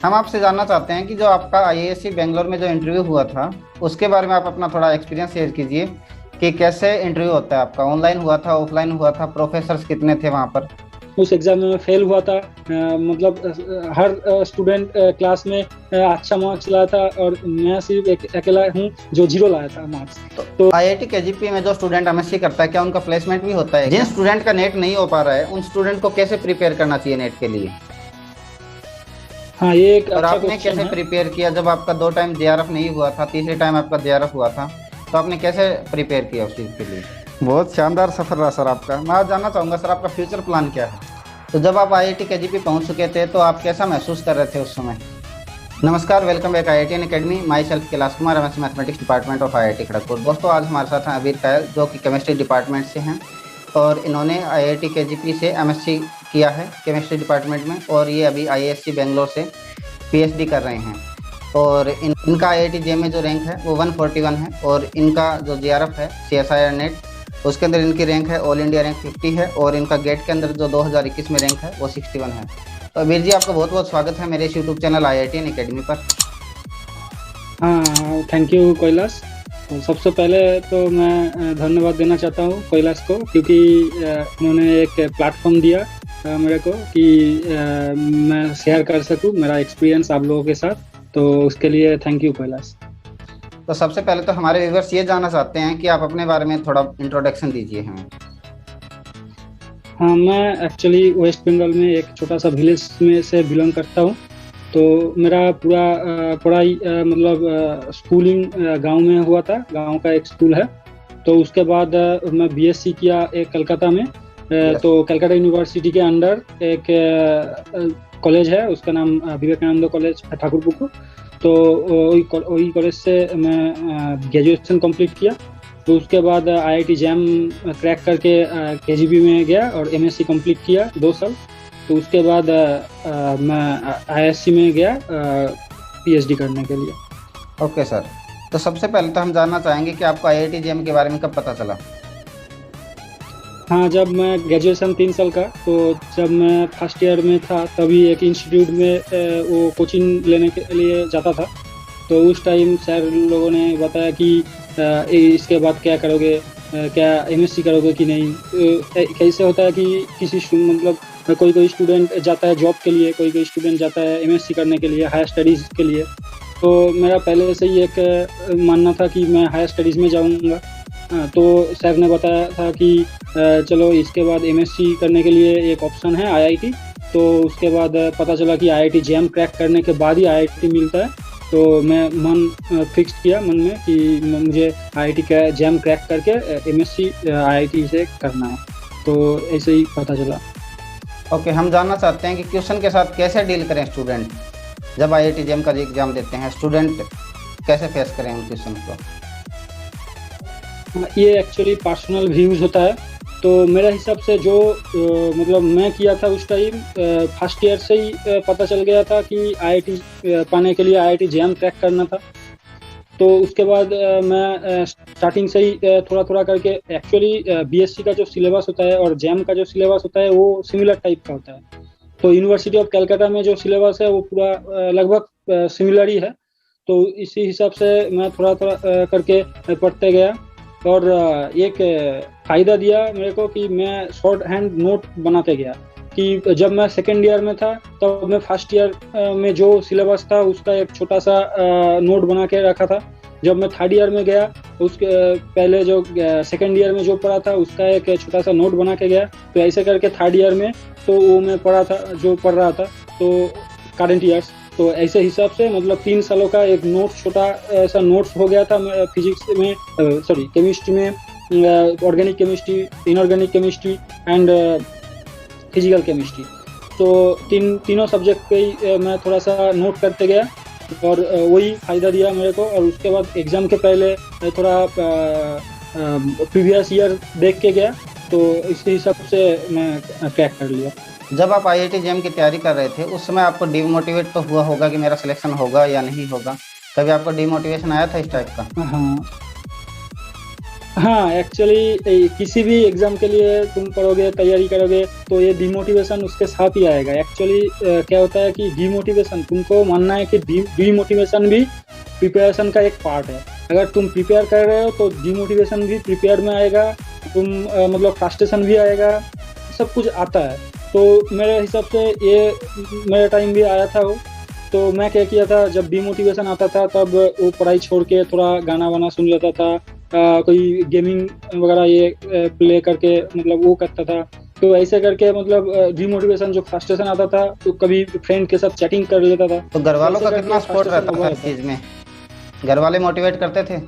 हम आपसे जानना चाहते हैं कि जो आपका आईआईएससी बेंगलोर में जो इंटरव्यू हुआ था, उसके बारे में आप अपना थोड़ा एक्सपीरियंस शेयर कीजिए कि कैसे इंटरव्यू होता है आपका। ऑनलाइन हुआ था, ऑफलाइन हुआ था, प्रोफेसर्स कितने थे वहाँ पर? उस एग्जाम में मैं फेल हुआ था। मतलब हर स्टूडेंट क्लास में अच्छा मार्क्स लाया था और मैं सिर्फ एक अकेला हूँ जो जीरो लाया था मार्क्स। तो तो आईआईटी केजीपी में जो स्टूडेंट एमएससी करता है, क्या उनका प्लेसमेंट भी होता है? जिन स्टूडेंट का नेट नहीं हो पा रहा है, उन स्टूडेंट को कैसे प्रिपेयर करना चाहिए नेट के लिए? हाँ, ये एक और अच्छा आपने क्वेश्चन कैसे है। प्रिपेयर किया जब आपका 2 टाइम जेआरएफ नहीं हुआ था, तीसरे टाइम आपका जेआरएफ हुआ था, तो आपने कैसे प्रिपेयर किया उस चीज़ के लिए? बहुत शानदार सफर रहा सर आपका। मैं आज जानना चाहूंगा सर, आपका फ्यूचर प्लान क्या है? तो जब आप आईआईटी केजीपी पहुंच चुके थे, तो आप कैसा महसूस कर रहे थे उस समय? नमस्कार, welcome back IIT academy. My self Kailash Kumar, MSc mathematics department of IIT Kharagpur. दोस्तों, आज हमारे साथ हैं अबीर कायल, जो कि केमिस्ट्री डिपार्टमेंट से हैं और इन्होंने आईआईटी केजीपी से एमएससी किया है केमिस्ट्री डिपार्टमेंट में, और ये अभी आईआईएससी बेंगलोर से पीएचडी कर रहे हैं। और इनका आईआईटी जे में जो रैंक है वो 141 है, और इनका जो जेआरएफ है सीएसआईआर नेट, उसके अंदर इनकी रैंक है ऑल इंडिया रैंक 50 है, और इनका गेट के अंदर जो 2021 में रैंक है वो 61 है। तो अबीर जी, आपका बहुत बहुत स्वागत है मेरे इस यूट्यूब चैनल आईआईटी एकेडमी पर। हाँ, थैंक यू कैलाश। तो सबसे पहले तो मैं धन्यवाद देना चाहता हूँ कैलाश को, क्योंकि उन्होंने एक प्लेटफॉर्म दिया मेरे को कि मैं शेयर कर सकूँ मेरा एक्सपीरियंस आप लोगों के साथ। तो उसके लिए थैंक यू कैलाश। तो सबसे पहले तो हमारे व्यूवर्स ये जानना चाहते हैं कि आप अपने बारे में थोड़ा इंट्रोडक्शन दीजिए हमें। हाँ, मैं एक्चुअली वेस्ट बंगाल में एक छोटा सा विलेज में से बिलोंग करता हूँ। तो मेरा पूरा पढ़ाई मतलब स्कूलिंग गांव में हुआ था। गांव का एक स्कूल है। तो उसके बाद मैं बीएससी किया एक कलकत्ता में। यस। तो कलकत्ता यूनिवर्सिटी के अंडर एक कॉलेज है, उसका नाम विवेकानंद कॉलेज ठाकुरपुकुर। तो वही कॉलेज से मैं ग्रेजुएशन कंप्लीट किया। तो उसके बाद आईआईटी जैम क्रैक करके केजीबी में गया और एमएससी कंप्लीट किया 2 साल। तो उसके बाद मैं आईआईएससी में गया पीएचडी करने के लिए। Okay sir. तो सबसे पहले तो हम जानना चाहेंगे कि आपको आईआईटी जेएम के बारे में कब पता चला? हाँ, जब मैं ग्रेजुएशन 3 साल का, तो जब मैं फर्स्ट ईयर में था तभी एक इंस्टीट्यूट में वो कोचिंग लेने के लिए जाता था। तो उस टाइम सर लोगों ने बताया कि इसके बाद क्या करोगे, क्या एमएससी करोगे कि नहीं। कैसे होता है कि मतलब कोई स्टूडेंट जाता है जॉब के लिए, कोई स्टूडेंट जाता है एमएससी करने के लिए, हायर स्टडीज़ के लिए। तो मेरा पहले से ही एक मानना था कि मैं हायर स्टडीज़ में जाऊंगा। तो सर ने बताया था कि चलो इसके बाद एमएससी करने के लिए एक ऑप्शन है आईआईटी। तो उसके बाद पता चला कि आईआईटी जेएम क्रैक करने के बाद ही आईआईटी मिलता है। तो मैं मन फिक्स किया मन में कि मुझे आईआईटी का जेएम क्रैक करके एमएससी आईआईटी से करना है। तो ऐसे ही पता चला। ओके, हम जानना चाहते हैं कि क्वेश्चन के साथ कैसे डील करें स्टूडेंट जब आईआईटी जेएम का एग्जाम देते हैं। स्टूडेंट कैसे फेस करें उन क्वेश्चन को? ये एक्चुअली पर्सनल व्यूज होता है। तो मेरे हिसाब से जो मतलब मैं किया था उस टाइम फर्स्ट ईयर से ही पता चल गया था कि आईआईटी पाने के लिए आईआईटी जेएम क्रैक करना था। तो उसके बाद मैं स्टार्टिंग से ही थोड़ा थोड़ा करके, एक्चुअली बीएससी का जो सिलेबस होता है और जेएम का जो सिलेबस होता है वो सिमिलर टाइप का होता है। तो यूनिवर्सिटी ऑफ कलकत्ता में जो सिलेबस है वो पूरा लगभग सिमिलर ही है। तो इसी हिसाब से मैं थोड़ा थोड़ा करके पढ़ते गया। और एक फ़ायदा दिया मेरे को कि मैं शॉर्ट हैंड नोट बनाते गया। कि जब मैं सेकेंड ईयर में था तब मैं फर्स्ट ईयर में जो सिलेबस था उसका एक छोटा सा नोट बना के रखा था। जब मैं थर्ड ईयर में गया उसके पहले जो सेकेंड ईयर में जो पढ़ा था उसका एक छोटा सा नोट बना के गया। तो ऐसे करके थर्ड ईयर में तो वो मैं पढ़ा था जो पढ़ रहा था। तो करंट ईयर्स, तो ऐसे हिसाब से मतलब 3 सालों का एक नोट, छोटा ऐसा नोट्स हो गया था फिजिक्स में, सॉरी केमिस्ट्री में, organic chemistry, inorganic chemistry and physical chemistry. तो तीनों सब्जेक्ट पे ही मैं थोड़ा सा नोट करते गया और वही फ़ायदा दिया मेरे को। और उसके बाद एग्ज़ाम के पहले थोड़ा प्रीवियस ईयर देख के गया। तो इसी हिसाब से मैं क्रैक कर लिया। जब आप आईआईटी जेएम की तैयारी कर रहे थे, उस समय आपको डिमोटिवेट तो हुआ होगा कि मेरा सिलेक्शन होगा या नहीं होगा? कभी आपको डिमोटिवेशन आया था इस टाइप का? हाँ, हाँ, एक्चुअली किसी भी एग्जाम के लिए तुम पढ़ोगे, तैयारी करोगे, तो ये डिमोटिवेशन उसके साथ ही आएगा। एक्चुअली क्या होता है कि डिमोटिवेशन, तुमको मानना है कि डिमोटिवेशन भी प्रिपरेशन का एक पार्ट है। अगर तुम प्रिपेयर कर रहे हो तो डिमोटिवेशन भी प्रिपेयर में आएगा, तुम मतलब फ्रस्ट्रेशन भी आएगा, सब कुछ आता है। तो मेरे हिसाब से ये मेरे टाइम भी आया था वो। तो मैं क्या किया था, जब डिमोटिवेशन आता था तब वो पढ़ाई छोड़ के थोड़ा गाना वाना सुन लेता था, कोई गेमिंग वगैरह ये प्ले करके मतलब वो करता था। तो ऐसे करके मतलब डिमोटिवेशन जो फ्रस्ट्रेशन आता था तो कभी फ्रेंड के साथ चैटिंग कर लेता था। तो घर वालों ऐसे का करके कितना सपोर्ट frustration रहता था हुआ इस चीज में? घर वाले मोटिवेट करते थे?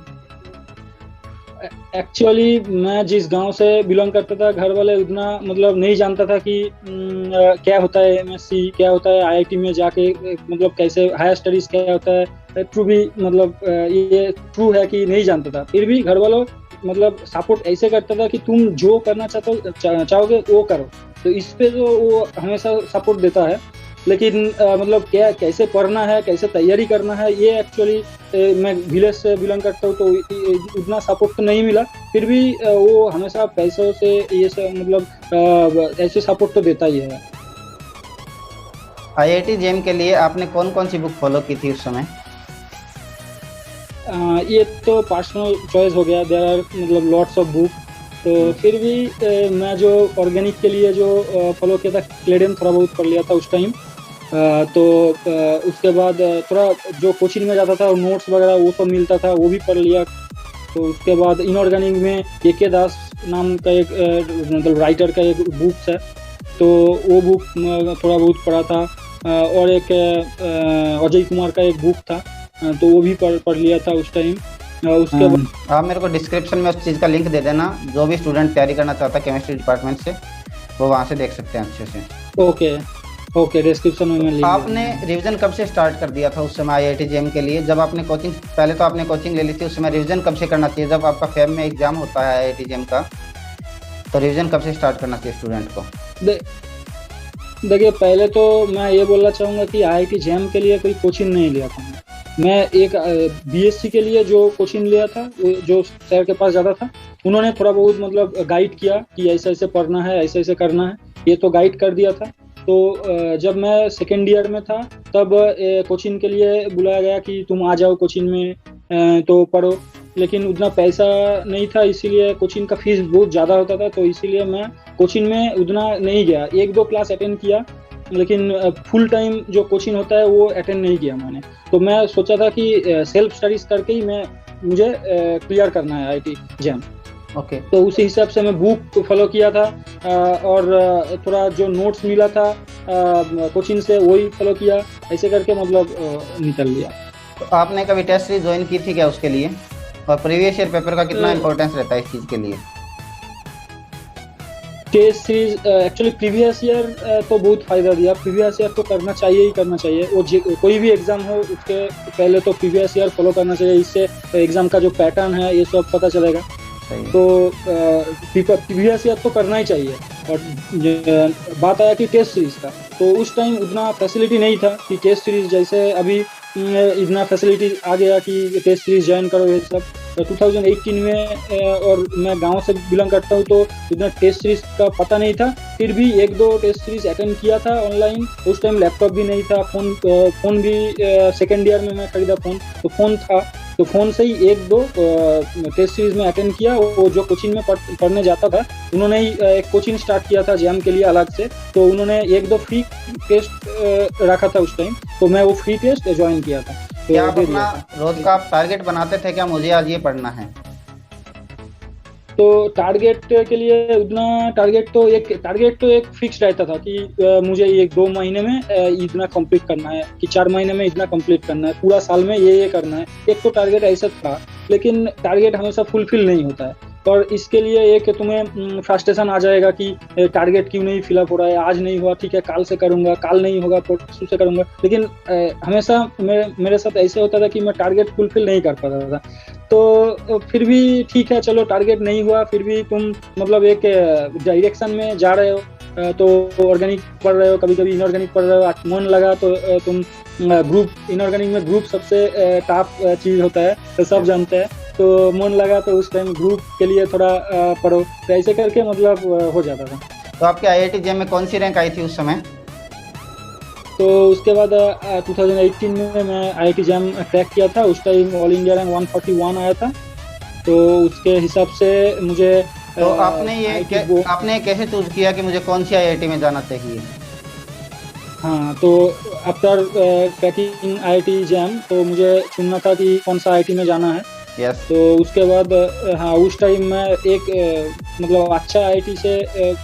एक्चुअली मैं जिस गांव से बिलोंग करता था, घर वाले उतना मतलब नहीं जानता था कि क्या होता है एमएससी, क्या होता है आईआईटी में जाके मतलब कैसे हायर स्टडीज क्या होता है। ट्रू भी मतलब ये ट्रू है कि नहीं जानता था, फिर भी घर वालों मतलब सपोर्ट ऐसे करता था कि तुम जो करना चाहोगे वो करो। तो इस पे जो वो हमेशा सपोर्ट देता है। लेकिन मतलब क्या कैसे पढ़ना है, कैसे तैयारी करना है, ये एक्चुअली मैं विलेज से बिलोंग करता हूँ तो उतना सपोर्ट तो नहीं मिला। फिर भी वो हमेशा पैसों से ये सब मतलब ऐसे सपोर्ट तो देता ही है। आईआईटी जेम के लिए आपने कौन कौन सी बुक फॉलो की थी उस समय? ये तो पर्सनल चॉइस हो गया, देयर आर मतलब लॉट्स ऑफ बुक। तो फिर भी मैं जो ऑर्गेनिक के लिए जो फॉलो किया था, क्लेडेन थोड़ा बहुत पढ़ लिया था उस टाइम। तो उसके बाद थोड़ा जो कोचिंग में जाता था नोट्स वगैरह वो तो मिलता था, वो भी पढ़ लिया। तो उसके बाद इनऑर्गेनिक में के दास नाम का एक मतलब राइटर का एक बुक है, तो वो बुक थोड़ा बहुत पढ़ा था। और एक अजय कुमार का एक बुक था, तो वो भी पढ़ लिया था उस टाइम। उसके बाद आप मेरे को डिस्क्रिप्शन में उस चीज़ का लिंक दे देना, जो भी स्टूडेंट तैयारी करना चाहता है केमिस्ट्री डिपार्टमेंट से वो वहाँ से देख सकते हैं अच्छे से। ओके ओके, डिस्क्रिप्शन में मैं लिंक आपने रिवीजन कब से स्टार्ट कर दिया था उस समय आईआईटी जेम के लिए? जब आपने कोचिंग, पहले तो आपने कोचिंग ले ली थी, उस समय रिवीजन कब से करना चाहिए? जब आपका फेब में एग्जाम होता है आईआईटी जेम का, तो रिवीजन कब से स्टार्ट करना चाहिए स्टूडेंट को? देखिए, पहले तो मैं ये बोलना चाहूँगा कि आईआईटी जेम के लिए कोई कोचिंग नहीं लिया था। मैं एक बीएससी के लिए जो कोचिंग लिया था, जो सर के पास जाता था, उन्होंने थोड़ा बहुत मतलब गाइड किया कि ऐसे ऐसे पढ़ना है, ऐसे ऐसे करना है, ये तो गाइड कर दिया था। तो जब मैं सेकेंड ईयर में था तब कोचिंग के लिए बुलाया गया कि तुम आ जाओ कोचिंग में तो पढ़ो। लेकिन उतना पैसा नहीं था, इसीलिए कोचिंग का फीस बहुत ज़्यादा होता था, तो इसीलिए मैं कोचिंग में उतना नहीं गया। एक दो क्लास अटेंड किया, लेकिन फुल टाइम जो कोचिंग होता है वो अटेंड नहीं किया मैंने। तो मैं सोचा था कि सेल्फ स्टडीज करके ही मुझे क्लियर करना है आईआईटी जेम। ओके। तो उसी हिसाब से मैं बुक फॉलो किया था, और थोड़ा जो नोट्स मिला था कोचिंग से वही फॉलो किया। ऐसे करके मतलब निकल लिया। तो आपने कभी टेस्ट सीरीज ज्वाइन की थी क्या उसके लिए? और प्रीवियस ईयर पेपर का कितना इंपॉर्टेंस रहता है इस चीज़ के लिए? Test series actually previous year तो बहुत फ़ायदा दिया। प्रीवियस ईयर तो करना चाहिए ही करना चाहिए। वो कोई भी एग्ज़ाम हो उसके पहले तो प्रीवियस ईयर फॉलो करना चाहिए। इससे एग्ज़ाम का जो पैटर्न है ये सब पता चलेगा। तो प्रीवियस ईयर तो करना ही चाहिए। और बात आया कि टेस्ट सीरीज़ का, तो उस टाइम उतना फैसिलिटी नहीं था कि टेस्ट सीरीज़ जैसे अभी इतना फैसिलिटी आ गया कि टेस्ट सीरीज ज्वाइन करो ये सब। 2018 में और मैं गांव से बिलोंग करता हूँ, तो उतना टेस्ट सीरीज का पता नहीं था। फिर भी एक दो टेस्ट सीरीज अटेंड किया था ऑनलाइन। उस टाइम लैपटॉप भी नहीं था, फ़ोन भी सेकेंड ईयर में मैं खरीदा फ़ोन, तो फ़ोन था, तो फ़ोन से ही एक दो टेस्ट सीरीज में अटेंड किया। वो जो कोचिंग में पढ़ने जाता था उन्होंने ही एक कोचिंग स्टार्ट किया था जेम के लिए अलग से, तो उन्होंने एक दो फ्री टेस्ट रखा था उस टाइम, तो मैं वो फ्री टेस्ट ज्वाइन किया था। तो क्या आप अपना रोज का आप टारगेट बनाते थे क्या, मुझे आज ये पढ़ना है? तो टारगेट के लिए उतना टारगेट तो एक फिक्स रहता था कि मुझे एक 2 महीने में इतना कंप्लीट करना है, कि 4 महीने में इतना कंप्लीट करना है, पूरा साल में ये करना है। एक तो टारगेट ऐसा था, लेकिन टारगेट हमेशा फुलफिल नहीं होता है। और इसके लिए एक तुम्हें फ्रस्ट्रेशन आ जाएगा कि टारगेट क्यों नहीं फिलअप हो रहा है, आज नहीं हुआ ठीक है काल से करूंगा, काल नहीं होगा परसों से करूंगा। लेकिन हमेशा मेरे साथ ऐसे होता था कि मैं टारगेट फुलफिल नहीं कर पाता था। तो फिर भी ठीक है, चलो टारगेट नहीं हुआ, फिर भी तुम मतलब एक डायरेक्शन में जा रहे हो। तो ऑर्गेनिक पढ़ रहे हो, कभी कभी इनऑर्गेनिक पढ़ रहे हो, मन लगा तो तुम ग्रुप, इनऑर्गेनिक में ग्रुप सबसे टॉप चीज़ होता है, तो सब जानते हैं। तो मन लगा तो उस टाइम ग्रुप के लिए थोड़ा पढ़ो, तो ऐसे करके मतलब हो जाता था। तो आपके आईआईटी जेईई में कौन सी रैंक आई थी उस समय? तो उसके बाद 2018 में मैं आईआईटी जेईई क्रैक किया था। उस टाइम ऑल इंडिया रैंक 141 आया था। तो उसके हिसाब से मुझे तो आपने कैसे चूज किया कि मुझे कौन सी आईआईटी में जाना चाहिए? हाँ, तो आफ्टर क्रैकिंग आईआईटी जेईई तो मुझे चुनना था कि कौन सा आईआईटी में जाना है। यस। तो उसके बाद हाँ, उस टाइम में एक मतलब अच्छा आईआईटी से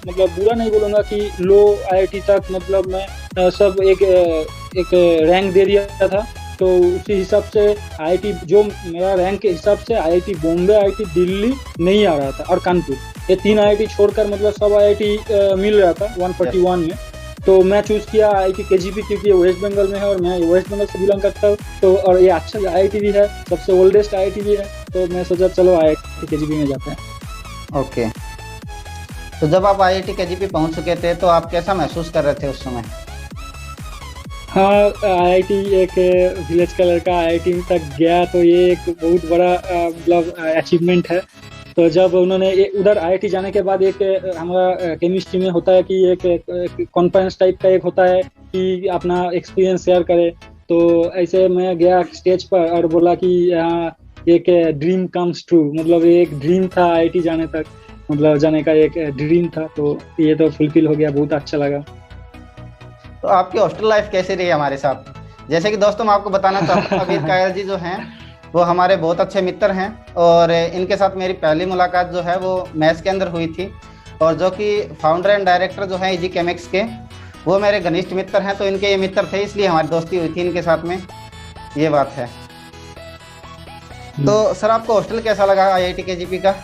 मतलब बुरा नहीं बोलूँगा कि लो आईआईटी तक मतलब मैं सब एक रैंक दे दिया था। तो उसी हिसाब से आईआईटी जो मेरा रैंक के हिसाब से आईआईटी बॉम्बे, आईआईटी दिल्ली नहीं आ रहा था और कानपुर, ये 3 आईआईटी छोड़कर मतलब सब आईआईटी मिल रहा था 141 में। तो मैं चूज किया आईआईटी केजीपी क्योंकि वेस्ट बंगाल में है और मैं वेस्ट बंगाल से बिलोंग करता हूँ। तो और ये अच्छा आईआईटी भी है, सबसे ओल्डेस्ट आईआईटी भी है। तो मैं सोचा चलो आईआईटी केजीपी में जाते हैं। ओके। तो जब आप आईआईटी केजीपी पहुंच चुके थे तो आप कैसा महसूस कर रहे थे उस समय? हाँ, आईआईटी एक विलेज का लड़का आईआईटी तक गया तो ये एक बहुत बड़ा मतलब अचीवमेंट है। तो जब उन्होंने उधर आईआईटी जाने के बाद एक हमारा केमिस्ट्री में होता है कि एक कॉन्फ्रेंस टाइप का एक होता है कि अपना एक्सपीरियंस शेयर करे। तो ऐसे मैं गया स्टेज पर और बोला कि यहाँ एक ड्रीम कम्स ट्रू, मतलब एक ड्रीम था आईआईटी जाने तक, मतलब जाने का एक ड्रीम था। तो ये तो फुलफिल हो गया, बहुत अच्छा लगा। तो आपकी हॉस्टल लाइफ कैसी रही हमारे साथ? जैसे कि दोस्तों मैं आपको बताना चाहता हूँ, अबीर कायल जी जो हैं वो हमारे बहुत अच्छे मित्र हैं और इनके साथ मेरी पहली मुलाकात जो है वो मैथ्स के अंदर हुई थी। और जो कि फाउंडर एंड डायरेक्टर जो हैं इजी केमिक्स के, वो मेरे घनिष्ठ मित्र हैं। तो इनके ये मित्र थे इसलिए हमारी दोस्ती हुई थी इनके साथ में, ये बात है। तो सर आपको हॉस्टल कैसा लगा आईआईटी केजीपी का?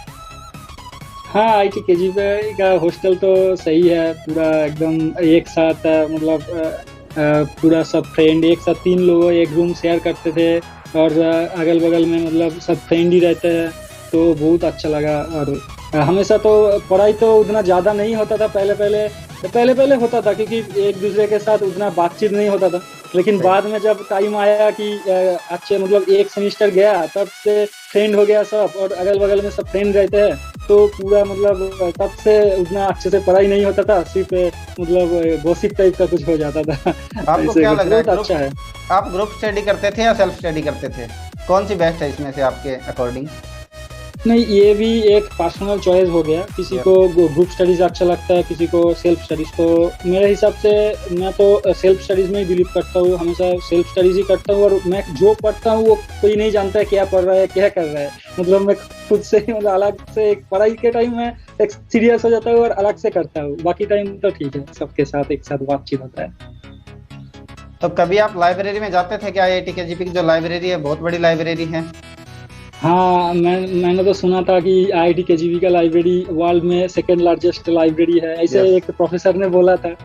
हाँ, आईआईटी केजीपी का हॉस्टल तो सही है, पूरा एकदम एक साथ मतलब पूरा सब फ्रेंड एक साथ 3 लोग एक रूम शेयर करते थे और अगल बगल में मतलब सब फ्रेंड ही रहते हैं। तो बहुत अच्छा लगा। और हमेशा तो पढ़ाई तो उतना ज़्यादा नहीं होता था, पहले पहले होता था क्योंकि एक दूसरे के साथ उतना बातचीत नहीं होता था। लेकिन बाद में जब टाइम आया कि अच्छे मतलब एक सेमेस्टर गया तब से फ्रेंड हो गया सब और अगल बगल में सब फ्रेंड रहते हैं। तो पूरा मतलब तब से उतना अच्छे से पढ़ाई नहीं होता था, सिर्फ मतलब गॉसिप टाइप का कुछ हो जाता था। आपको क्या लग रहा है, अच्छा है? आप ग्रुप स्टडी करते थे या सेल्फ स्टडी करते थे? कौन सी बेस्ट है इसमें से आपके अकॉर्डिंग? नहीं, ये भी एक पर्सनल चॉइस हो गया। किसी को ग्रुप स्टडीज अच्छा लगता है, किसी को सेल्फ स्टडीज। तो मेरे हिसाब से मैं तो सेल्फ स्टडीज में ही बिलीव करता हूँ, हमेशा सेल्फ स्टडीज ही करता हूँ। और मैं जो पढ़ता हूँ वो कोई नहीं जानता है क्या पढ़ रहा है क्या कर रहा है। मतलब मैं खुद से मतलब अलग से एक पढ़ाई के टाइम में एक सीरियस हो जाता हूँ और अलग से करता हूँ, बाकी टाइम तो ठीक है, सबके साथ एक साथ बातचीत होता है। तो कभी आप लाइब्रेरी में जाते थे क्या? आईआईटी केजीपी की जो लाइब्रेरी है बहुत बड़ी लाइब्रेरी है। हाँ, मैंने तो सुना था कि आईआईटी केजीपी का लाइब्रेरी वर्ल्ड में सेकंड लार्जेस्ट लाइब्रेरी है, ऐसे एक प्रोफेसर ने बोला था।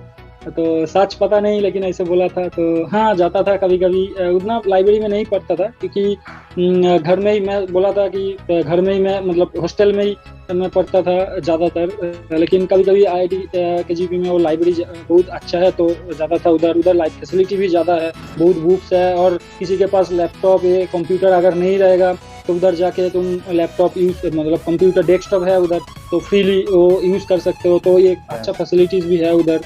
तो सच पता नहीं लेकिन ऐसे बोला था। तो हाँ, जाता था कभी कभी, उतना लाइब्रेरी में नहीं पढ़ता था क्योंकि घर में ही मैं बोला था कि घर में ही मैं मतलब हॉस्टल में ही मैं पढ़ता था ज़्यादातर। लेकिन कभी कभी आईआईटी केजीपी में वो लाइब्रेरी बहुत अच्छा है तो ज़्यादा था उधर लाइफ फैसिलिटी भी ज़्यादा है, बहुत बुक्स है। और किसी के पास लैपटॉप या कंप्यूटर अगर नहीं रहेगा तो उधर जाके तुम लैपटॉप यूज मतलब कंप्यूटर डेस्कटॉप है उधर तो फ्रीली वो यूज़ कर सकते हो। तो ये अच्छा फैसिलिटीज़ भी है उधर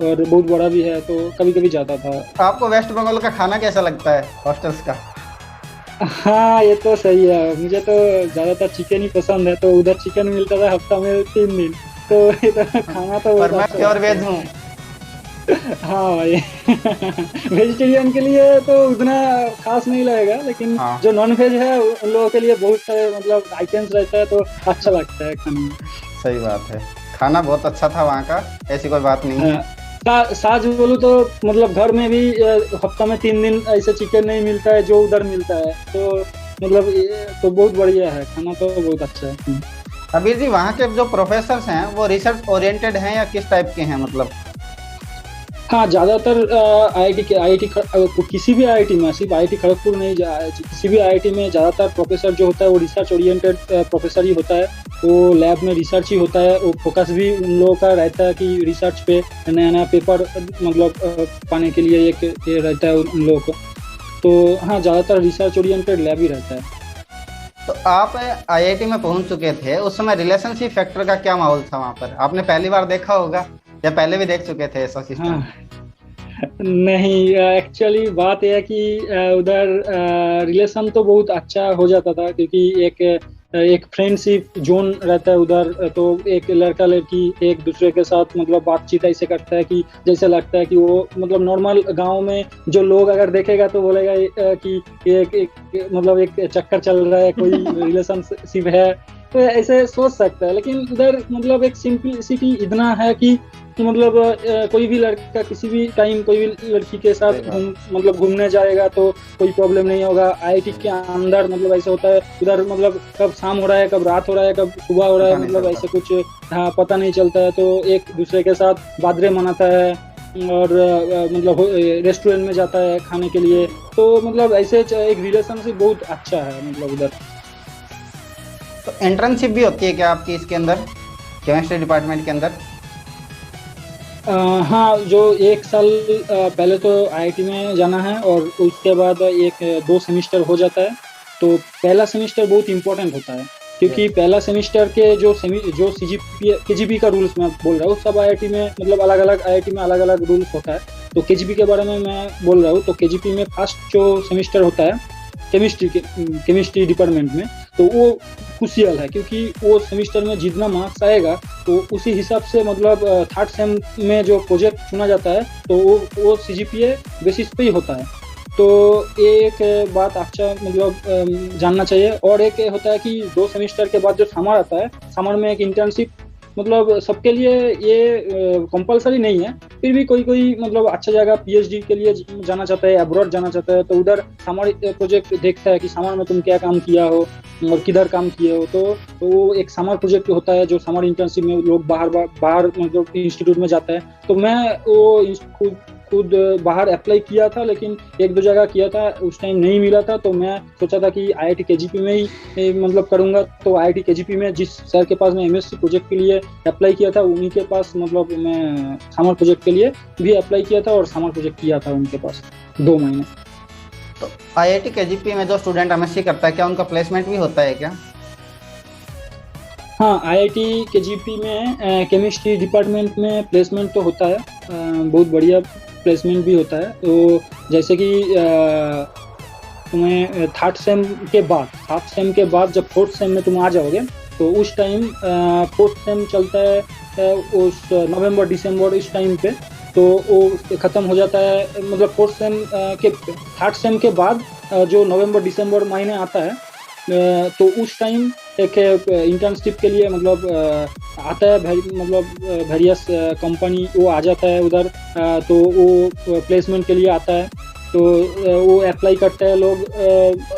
और बहुत बड़ा भी है। तो कभी कभी जाता था। आपको वेस्ट बंगाल का खाना कैसा लगता है हॉस्टल्स का? हाँ, ये तो सही है। मुझे तो ज़्यादातर चिकन ही पसंद है, तो उधर चिकन मिलता था हफ्ता में 3 दिन। तो ये तो खाना तो और मैं प्योर वेज हूँ। हाँ, ये वेजिटेरियन के लिए तो उतना खास नहीं लगेगा, लेकिन हाँ। जो नॉन वेज है उन लोगों के लिए बहुत सारे मतलब आइटम्स रहता है तो अच्छा लगता है खाने में। सही बात है, खाना बहुत अच्छा था वहाँ का, ऐसी कोई बात नहीं है। साज बोलूँ तो मतलब घर में भी हफ्ता में 3 दिन ऐसे चिकन नहीं मिलता है जो उधर मिलता है। तो मतलब ये तो बहुत बढ़िया है, खाना तो बहुत अच्छा है। अबीर जी, वहाँ के जो प्रोफेसर्स हैं वो रिसर्च ओरिएंटेड हैं या किस टाइप के हैं मतलब? हाँ, ज़्यादातर आईआईटी किसी भी आईआईटी में, सिर्फ आईआईटी खड़गपुर नहीं, किसी भी आईआईटी में ज़्यादातर प्रोफेसर जो होता है वो रिसर्च ओरिएंटेड प्रोफेसर ही होता है। वो लैब में रिसर्च ही होता है। वो फोकस भी उन लोगों का रहता है कि रिसर्च पे नया नया पेपर मतलब पाने के लिए एक ये रहता है उन लोगों को। तो हाँ, ज़्यादातर रिसर्च ओरिएंटेड लैब ही रहता है। तो आप आईआईटी में पहुंच चुके थे, उस समय रिलेशनशिप फैक्टर का क्या माहौल था वहां पर? आपने पहली बार देखा होगा या पहले भी देख चुके थे ऐसा सिस्टम? हाँ, नहीं, एक्चुअली बात यह है कि उधर रिलेशन तो बहुत अच्छा हो जाता था, क्योंकि एक फ्रेंडशिप जोन रहता है उधर। तो एक लड़का लड़की एक दूसरे के साथ मतलब बातचीत ऐसे करता है कि जैसे लगता है कि वो मतलब नॉर्मल गांव में जो लोग अगर देखेगा तो बोलेगा कि मतलब एक चक्कर चल रहा है, कोई रिलेशनशिप है, तो ऐसे सोच सकता है। लेकिन उधर मतलब एक सिंपलिसिटी इतना है कि मतलब कोई भी लड़का किसी भी टाइम कोई भी लड़की के साथ सही बात। मतलब घूमने जाएगा तो कोई प्रॉब्लम नहीं होगा। आईआईटी के अंदर मतलब ऐसा होता है उधर, मतलब कब शाम हो रहा है, कब रात हो रहा है, कब सुबह हो रहा पता है, नहीं मतलब चलता। ऐसे कुछ, हाँ, पता नहीं चलता है। तो एक दूसरे के साथ बादरे मनाता है, और मतलब रेस्टोरेंट में जाता है खाने के लिए। तो मतलब ऐसे एक रिलेशनशिप बहुत अच्छा है मतलब उधर। तो इंटर्नशिप भी होती है क्या आपकी इसके अंदर, केमिस्ट्री डिपार्टमेंट के अंदर? हाँ, जो एक साल पहले तो आईआईटी में जाना है, और उसके बाद एक 2 सेमिस्टर हो जाता है। तो पहला सेमिस्टर बहुत इंपॉर्टेंट होता है, क्योंकि यस। पहला सेमिस्टर के जो सीजीपी केजीपी का रूल्स मैं बोल रहा हूँ, सब आईआईटी में मतलब अलग अलग आईआईटी में अलग अलग रूल्स होता है। तो केजीपी के बारे में मैं बोल रहा हूँ। तो केजीपी में फर्स्ट जो सेमिस्टर होता है केमिस्ट्री डिपार्टमेंट में, तो वो क्रूशियल है, क्योंकि वो सेमिस्टर में जितना मार्क्स आएगा तो उसी हिसाब से मतलब थर्ड सेम में जो प्रोजेक्ट चुना जाता है तो वो सीजीपीए बेसिस पे ही होता है। तो ये एक बात अच्छा मतलब जानना चाहिए। और एक होता है कि 2 सेमिस्टर के बाद जो समर आता है, समर में एक इंटर्नशिप मतलब सबके लिए ये कंपलसरी नहीं है। फिर भी कोई कोई मतलब अच्छा जगह पीएचडी के लिए जाना चाहता है, अब्रॉड जाना चाहता है, तो उधर समर प्रोजेक्ट देखता है कि समर में तुम क्या काम किया हो और किधर काम किए हो। तो वो एक समर प्रोजेक्ट होता है, जो समर इंटर्नशिप में लोग बाहर बाहर मतलब इंस्टीट्यूट में जाता है। तो मैं वो खुद खुद बाहर अप्लाई किया था, लेकिन एक दो जगह किया था, उस टाइम नहीं मिला था। तो मैं सोचा था कि आईआईटी केजीपी में ही मतलब करूंगा। तो आईआईटी केजीपी में जिस सर के पास मैं एमएससी प्रोजेक्ट के लिए अप्लाई किया था, उन्हीं के पास मतलब मैं समर प्रोजेक्ट के लिए भी अप्लाई किया था, और समर प्रोजेक्ट किया था उनके पास 2 महीने। तो आईआईटी केजीपी में जो स्टूडेंट एमएससी करता है, क्या उनका प्लेसमेंट भी होता है क्या? हाँ, आईआईटी केजीपी में केमिस्ट्री डिपार्टमेंट में प्लेसमेंट तो होता है, बहुत बढ़िया प्लेसमेंट भी होता है। तो जैसे कि तुम्हें थर्ड सेम के बाद जब फोर्थ सेम में तुम आ जाओगे, तो उस टाइम फोर्थ सेम चलता है उस नवंबर दिसंबर इस टाइम पे। तो वो ख़त्म हो जाता है, मतलब फोर्थ सेम के थर्ड सेम के बाद जो नवंबर दिसंबर महीने आता है, तो उस टाइम एक इंटर्नशिप के लिए मतलब आता है मतलब वेरियस कंपनी वो आ जाता है उधर। तो वो प्लेसमेंट के लिए आता है। तो वो अप्लाई करते हैं लोग,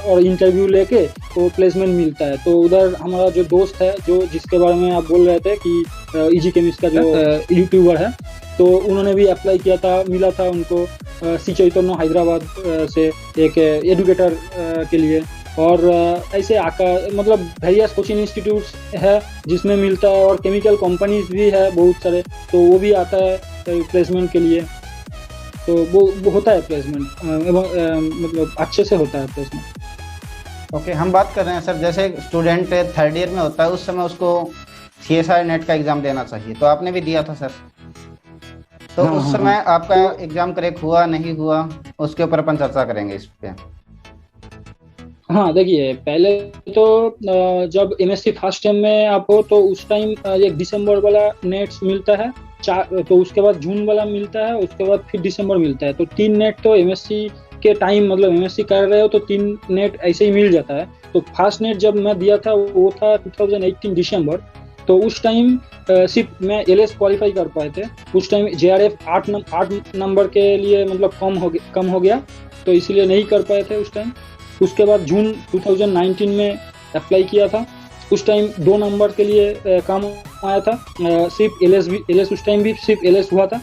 और इंटरव्यू लेके तो प्लेसमेंट मिलता है। तो उधर हमारा जो दोस्त है, जो जिसके बारे में आप बोल रहे थे कि इजी केमिस्ट का जो यूट्यूबर है, तो उन्होंने भी अप्लाई किया था, मिला था उनको सी चैतन्य हैदराबाद से एक एडुकेटर के लिए। और ऐसे मतलब वेरियस कोचिंग इंस्टीट्यूट्स है जिसमें मिलता है, और केमिकल कंपनीज भी है बहुत सारे, तो वो भी आता है प्लेसमेंट के लिए। तो वो होता है प्लेसमेंट, एवं मतलब अच्छे से होता है प्लेसमेंट। ओके, हम बात कर रहे हैं सर, जैसे स्टूडेंट थर्ड ईयर में होता है उस समय उसको सीएसआई नेट का एग्जाम देना चाहिए, तो आपने भी दिया था सर। तो हाँ उस हाँ हाँ। समय आपका तो एग्जाम क्रैक हुआ नहीं हुआ, उसके ऊपर अपन चर्चा करेंगे इस पे। हाँ, देखिए, पहले तो जब एमएससी फर्स्ट टाइम में आप हो तो उस टाइम एक दिसंबर वाला नेट्स मिलता है, तो उसके बाद जून वाला मिलता है, उसके बाद फिर दिसंबर मिलता है। तो 3 नेट तो एमएससी के टाइम मतलब एमएससी कर रहे हो तो 3 नेट ऐसे ही मिल जाता है। तो फर्स्ट नेट जब मैं दिया था वो था 2018 दिसंबर। तो उस टाइम सिर्फ मैं एलएस क्वालिफाई कर पाए थे। उस टाइम जेआरएफ 8 नंबर के लिए मतलब कम हो गया, तो इसलिए नहीं कर पाए थे उस टाइम। उसके बाद जून 2019 में अप्लाई किया था। उस टाइम 2 नंबर के लिए काम आया था, सिर्फ एलएस उस टाइम भी सिर्फ एलएस हुआ था।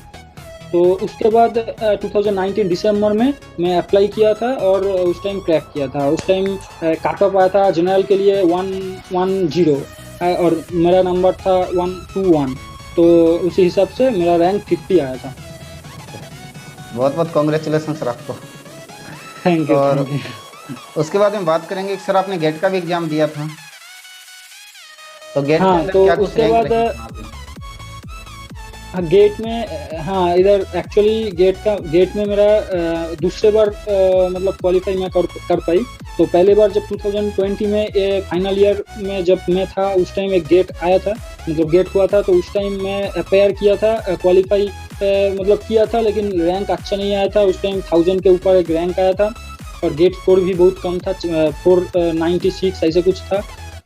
तो उसके बाद 2019 दिसंबर में मैं अप्लाई किया था, और उस टाइम क्रैक किया था। उस टाइम काट ऑफ आया था जनरल के लिए 110, और मेरा नंबर था 121। तो उसी हिसाब से मेरा रैंक 50 आया था। बहुत बहुत कॉन्ग्रेचुलेसन सर आपको। थैंक यू, और थैंक यू। उसके बाद में बात करेंगे कि सर आपने गेट का भी एग्जाम दिया था, तो गेट के हाँ, अंदर तो क्या कुछ उसके रैंक बाद रही थी वहाँ पे? हाँ, गेट में हाँ इधर एक्चुअली गेट में मेरा दूसरे बार मतलब क्वालिफाई मैं कर पाई। तो पहले बार जब 2020 में फाइनल ईयर में जब मैं था उस टाइम एक गेट आया था, मतलब गेट हुआ था, तो उस टाइम मैं अपेयर किया था, क्वालिफाई मतलब किया था, लेकिन रैंक अच्छा नहीं आया था। उस टाइम 1000 के ऊपर एक रैंक आया था और गेट स्कोर भी बहुत कम था, 496 ऐसे कुछ था।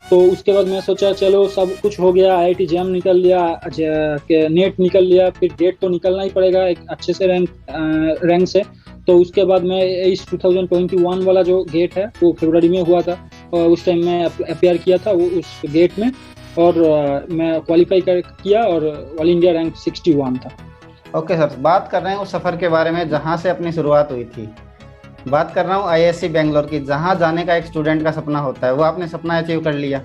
तो उसके बाद मैं सोचा चलो सब कुछ हो गया, आईआईटी जैम निकल लिया, नेट निकल लिया, फिर गेट तो निकलना ही पड़ेगा एक अच्छे से रैंक से। तो उसके बाद मैं इस 2021 वाला जो गेट है वो फरवरी में हुआ था, और उस टाइम मैं अपेयर किया था वो उस गेट में, और मैं क्वालिफाई किया और ऑल इंडिया रैंक 61 था। ओके सर, बात कर रहे हैं उस सफ़र के बारे में जहाँ से अपनी शुरुआत हुई थी। बात कर रहा हूँ आईआईएससी बेंगलोर की, जहाँ जाने का एक स्टूडेंट का सपना होता है, वो आपने सपना अचीव कर लिया।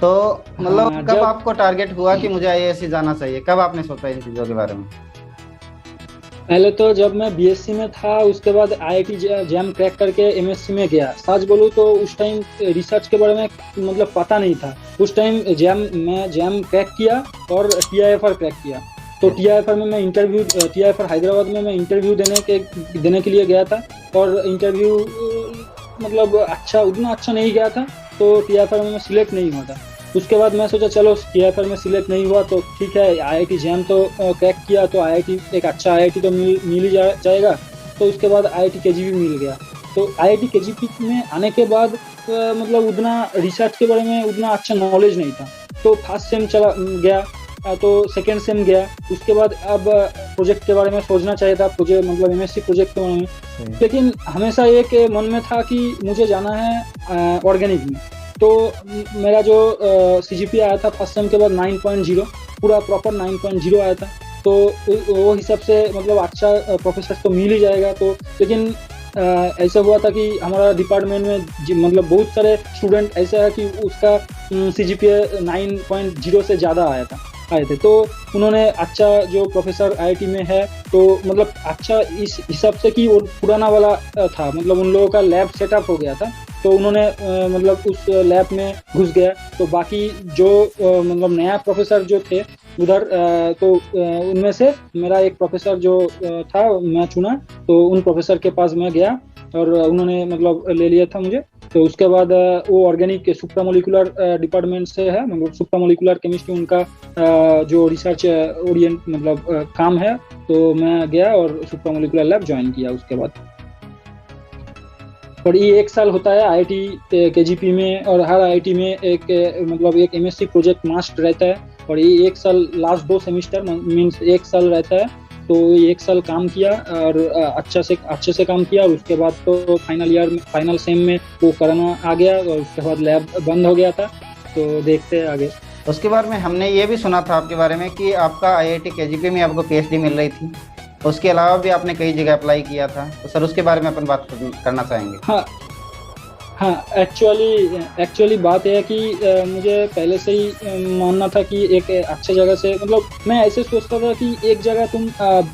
तो हाँ, मतलब कब जब आपको टारगेट हुआ कि मुझे आईआईएससी जाना चाहिए, कब आपने सोचा इन चीज़ों के बारे में? पहले तो जब मैं बीएससी में था उसके बाद आईआईटी जैम क्रैक करके एमएससी में गया। सच बोलूँ तो उस टाइम रिसर्च के बारे में मतलब पता नहीं था। उस टाइम मैं जैम क्रैक किया और टीआईएफआर क्रैक किया। तो टीआईएफआर में मैं इंटरव्यू, टीआईएफआर हैदराबाद में मैं इंटरव्यू देने के लिए गया था, और इंटरव्यू मतलब उतना अच्छा नहीं गया था, तो टीआईएफआर में मैं सिलेक्ट नहीं हुआ था। उसके बाद मैं सोचा चलो टीआईएफआर में सिलेक्ट नहीं हुआ तो ठीक है, आईआईटी जैम तो क्रैक किया, तो आईआईटी एक अच्छा आईआईटी तो मिल ही जाएगा। तो उसके बाद आईआईटी केजीपी मिल गया। तो आईआईटी केजीपी में आने के बाद मतलब उतना रिसर्च के बारे में उतना अच्छा नॉलेज नहीं था। तो फर्स्ट सेम चला गया, तो सेकेंड सेम गया। उसके बाद अब प्रोजेक्ट के बारे में सोचना चाहिए था, प्रोजेक्ट मतलब एमएससी प्रोजेक्ट के बारे में, लेकिन हमेशा एक मन में था कि मुझे जाना है ऑर्गेनिक में। तो मेरा जो सीजीपी आया था फर्स्ट सेम के बाद 9.0, पूरा प्रॉपर 9.0 आया था। तो वो हिसाब से मतलब अच्छा प्रोफेसर तो मिल ही जाएगा। तो लेकिन ऐसा हुआ था कि हमारा डिपार्टमेंट में मतलब बहुत सारे स्टूडेंट ऐसा है कि उसका सीजीपीए 9.0 से ज़्यादा आए थे। तो उन्होंने अच्छा जो प्रोफेसर आईआईटी में है, तो मतलब अच्छा इस हिसाब से कि वो पुराना वाला था, मतलब उन लोगों का लैब सेटअप हो गया था, तो उन्होंने मतलब उस लैब में घुस गया। तो बाकी जो मतलब नया प्रोफेसर जो थे उधर, तो उनमें से मेरा एक प्रोफेसर जो था मैं चुना, तो उन प्रोफेसर के पास मैं गया और उन्होंने मतलब ले लिया था मुझे। तो उसके बाद वो ऑर्गेनिक सुप्रामोलिकुलर डिपार्टमेंट से है, मतलब सुप्रामोलिकुलर केमिस्ट्री उनका जो रिसर्च ओरिएंट मतलब काम है। तो मैं गया और सुप्रामोलिकुलर लैब ज्वाइन किया उसके बाद। और ये 1 साल होता है आईआईटी केजीपी में, और हर आईआईटी में एक मतलब एक एमएससी प्रोजेक्ट मास्ट रहता है, और ये 1 साल लास्ट 2 सेमिस्टर मीन्स 1 साल रहता है। तो ये 1 साल काम किया और अच्छे से काम किया, और उसके बाद तो फाइनल सेम में वो कोरोना आ गया, और उसके बाद लैब बंद हो गया था। तो देखते हैं आगे। उसके बाद में हमने ये भी सुना था आपके बारे में कि आपका आईआईटी केजीपी में आपको पीएचडी मिल रही थी, उसके अलावा भी आपने कई जगह अप्लाई किया था, तो सर उसके बारे में अपन बात करना चाहेंगे। हाँ, एक्चुअली बात यह है कि मुझे पहले से ही मानना था कि एक अच्छे जगह से, मतलब मैं ऐसे सोचता था कि एक जगह तुम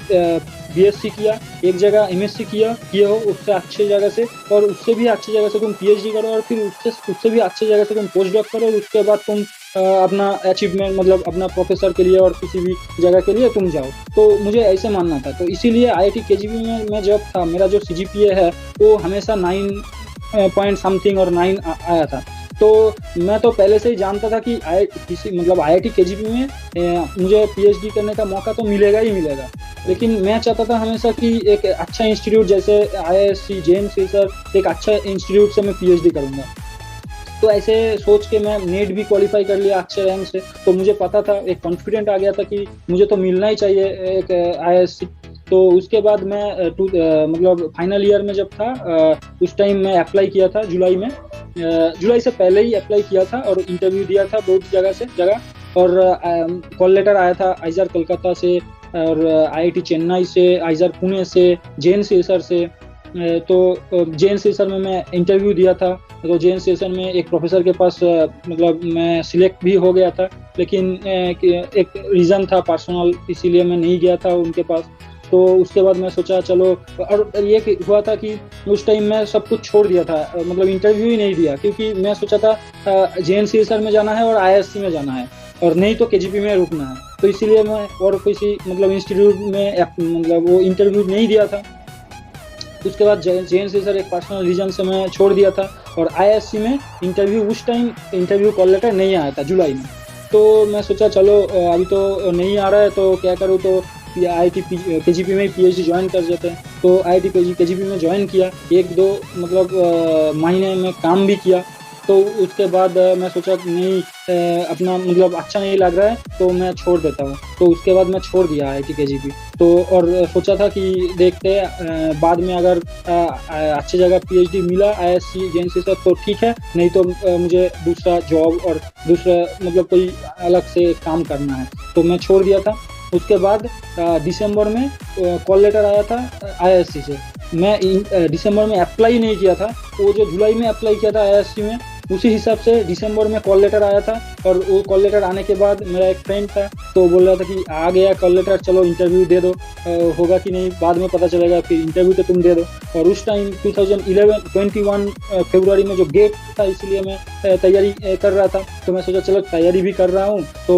बीएससी किया, एक जगह एमएससी किए हो उससे अच्छे जगह से, और उससे भी अच्छी जगह से तुम पीएचडी करो, और फिर उससे भी अच्छी जगह से तुम पोस्ट डॉक करो, और उसके बाद तुम अपना अचीवमेंट मतलब अपना प्रोफेसर के लिए और किसी भी जगह के लिए तुम जाओ। तो मुझे ऐसे मानना था। तो इसीलिए आईआईटी केजीपी में मैं जब था, मेरा जो सीजीपीए है वो हमेशा 9 पॉइंट समथिंग और 9 आया था। तो मैं तो पहले से ही जानता था कि आईआईटी केजीपी में मुझे पीएचडी करने का मौका तो मिलेगा ही मिलेगा। लेकिन मैं चाहता था हमेशा कि एक अच्छा इंस्टीट्यूट जैसे आईआईएससी, जेएम, सर एक अच्छा इंस्टीट्यूट से मैं पीएचडी करूँगा। तो ऐसे सोच के मैं नेट भी क्वालिफाई कर लिया अच्छे रैंक से। तो मुझे पता था, एक कॉन्फिडेंट आ गया था कि मुझे तो मिलना ही चाहिए एक आईआईएससी। तो उसके बाद मैं मतलब फाइनल ईयर में जब था उस टाइम मैं अप्लाई किया था जुलाई से पहले ही अप्लाई किया था, और इंटरव्यू दिया था बहुत जगह। और कॉल लेटर आया था आइजर कोलकाता से, और आईआईटी चेन्नई से, आइजर पुणे से, जेएन सिरसर से। तो जेएन सिरसर में मैं इंटरव्यू दिया था। तो जेएन सिरसर में एक प्रोफेसर के पास मतलब मैं सिलेक्ट भी हो गया था, लेकिन एक रीज़न था पर्सनल, इसीलिए मैं नहीं गया था उनके पास। तो उसके बाद मैं सोचा चलो, और ये हुआ था कि उस टाइम मैं सब कुछ छोड़ दिया था, मतलब इंटरव्यू ही नहीं दिया, क्योंकि मैं सोचा था JNCSR में जाना है और IISc में जाना है, और नहीं तो KGP में रुकना है। तो इसीलिए मैं और किसी मतलब इंस्टीट्यूट में मतलब वो इंटरव्यू नहीं दिया था। उसके बाद JNCSR एक पर्सनल रीजन से मैं छोड़ दिया था, और IISc में इंटरव्यू उस टाइम इंटरव्यू कॉल लेटर नहीं आया था जुलाई में। तो मैं सोचा चलो अभी तो नहीं आ रहा है तो क्या करूँ, तो IIT KGP में PhD ज्वाइन कर देते हैं। तो IIT KGP में ज्वाइन किया, 1-2 मतलब महीने में काम भी किया। तो उसके बाद मैं सोचा नहीं अपना मतलब अच्छा नहीं लग रहा है तो मैं छोड़ देता हूँ। तो उसके बाद मैं छोड़ दिया IIT KGP। तो और सोचा था कि देखते हैं बाद में अगर अच्छी जगह PhD मिला IISc JNCSR तो ठीक है, नहीं तो मुझे दूसरा जॉब और दूसरा मतलब कोई अलग से काम करना है। तो मैं छोड़ दिया था। उसके बाद दिसंबर में कॉल लेटर आया था IISc से। मैं दिसंबर में अप्लाई नहीं किया था, वो जो जुलाई में अप्लाई किया था IISc में, उसी हिसाब से दिसंबर में कॉल लेटर आया था। और वो कॉल लेटर आने के बाद मेरा एक फ्रेंड था, तो बोल रहा था कि आ गया कॉल लेटर, चलो इंटरव्यू दे दो, होगा कि नहीं बाद में पता चलेगा, फिर इंटरव्यू तो तुम दे दो। और उस टाइम 2021 फरवरी में जो गेट था, इसलिए मैं तैयारी कर रहा था। तो मैं सोचा चलो तैयारी भी कर रहा हूँ तो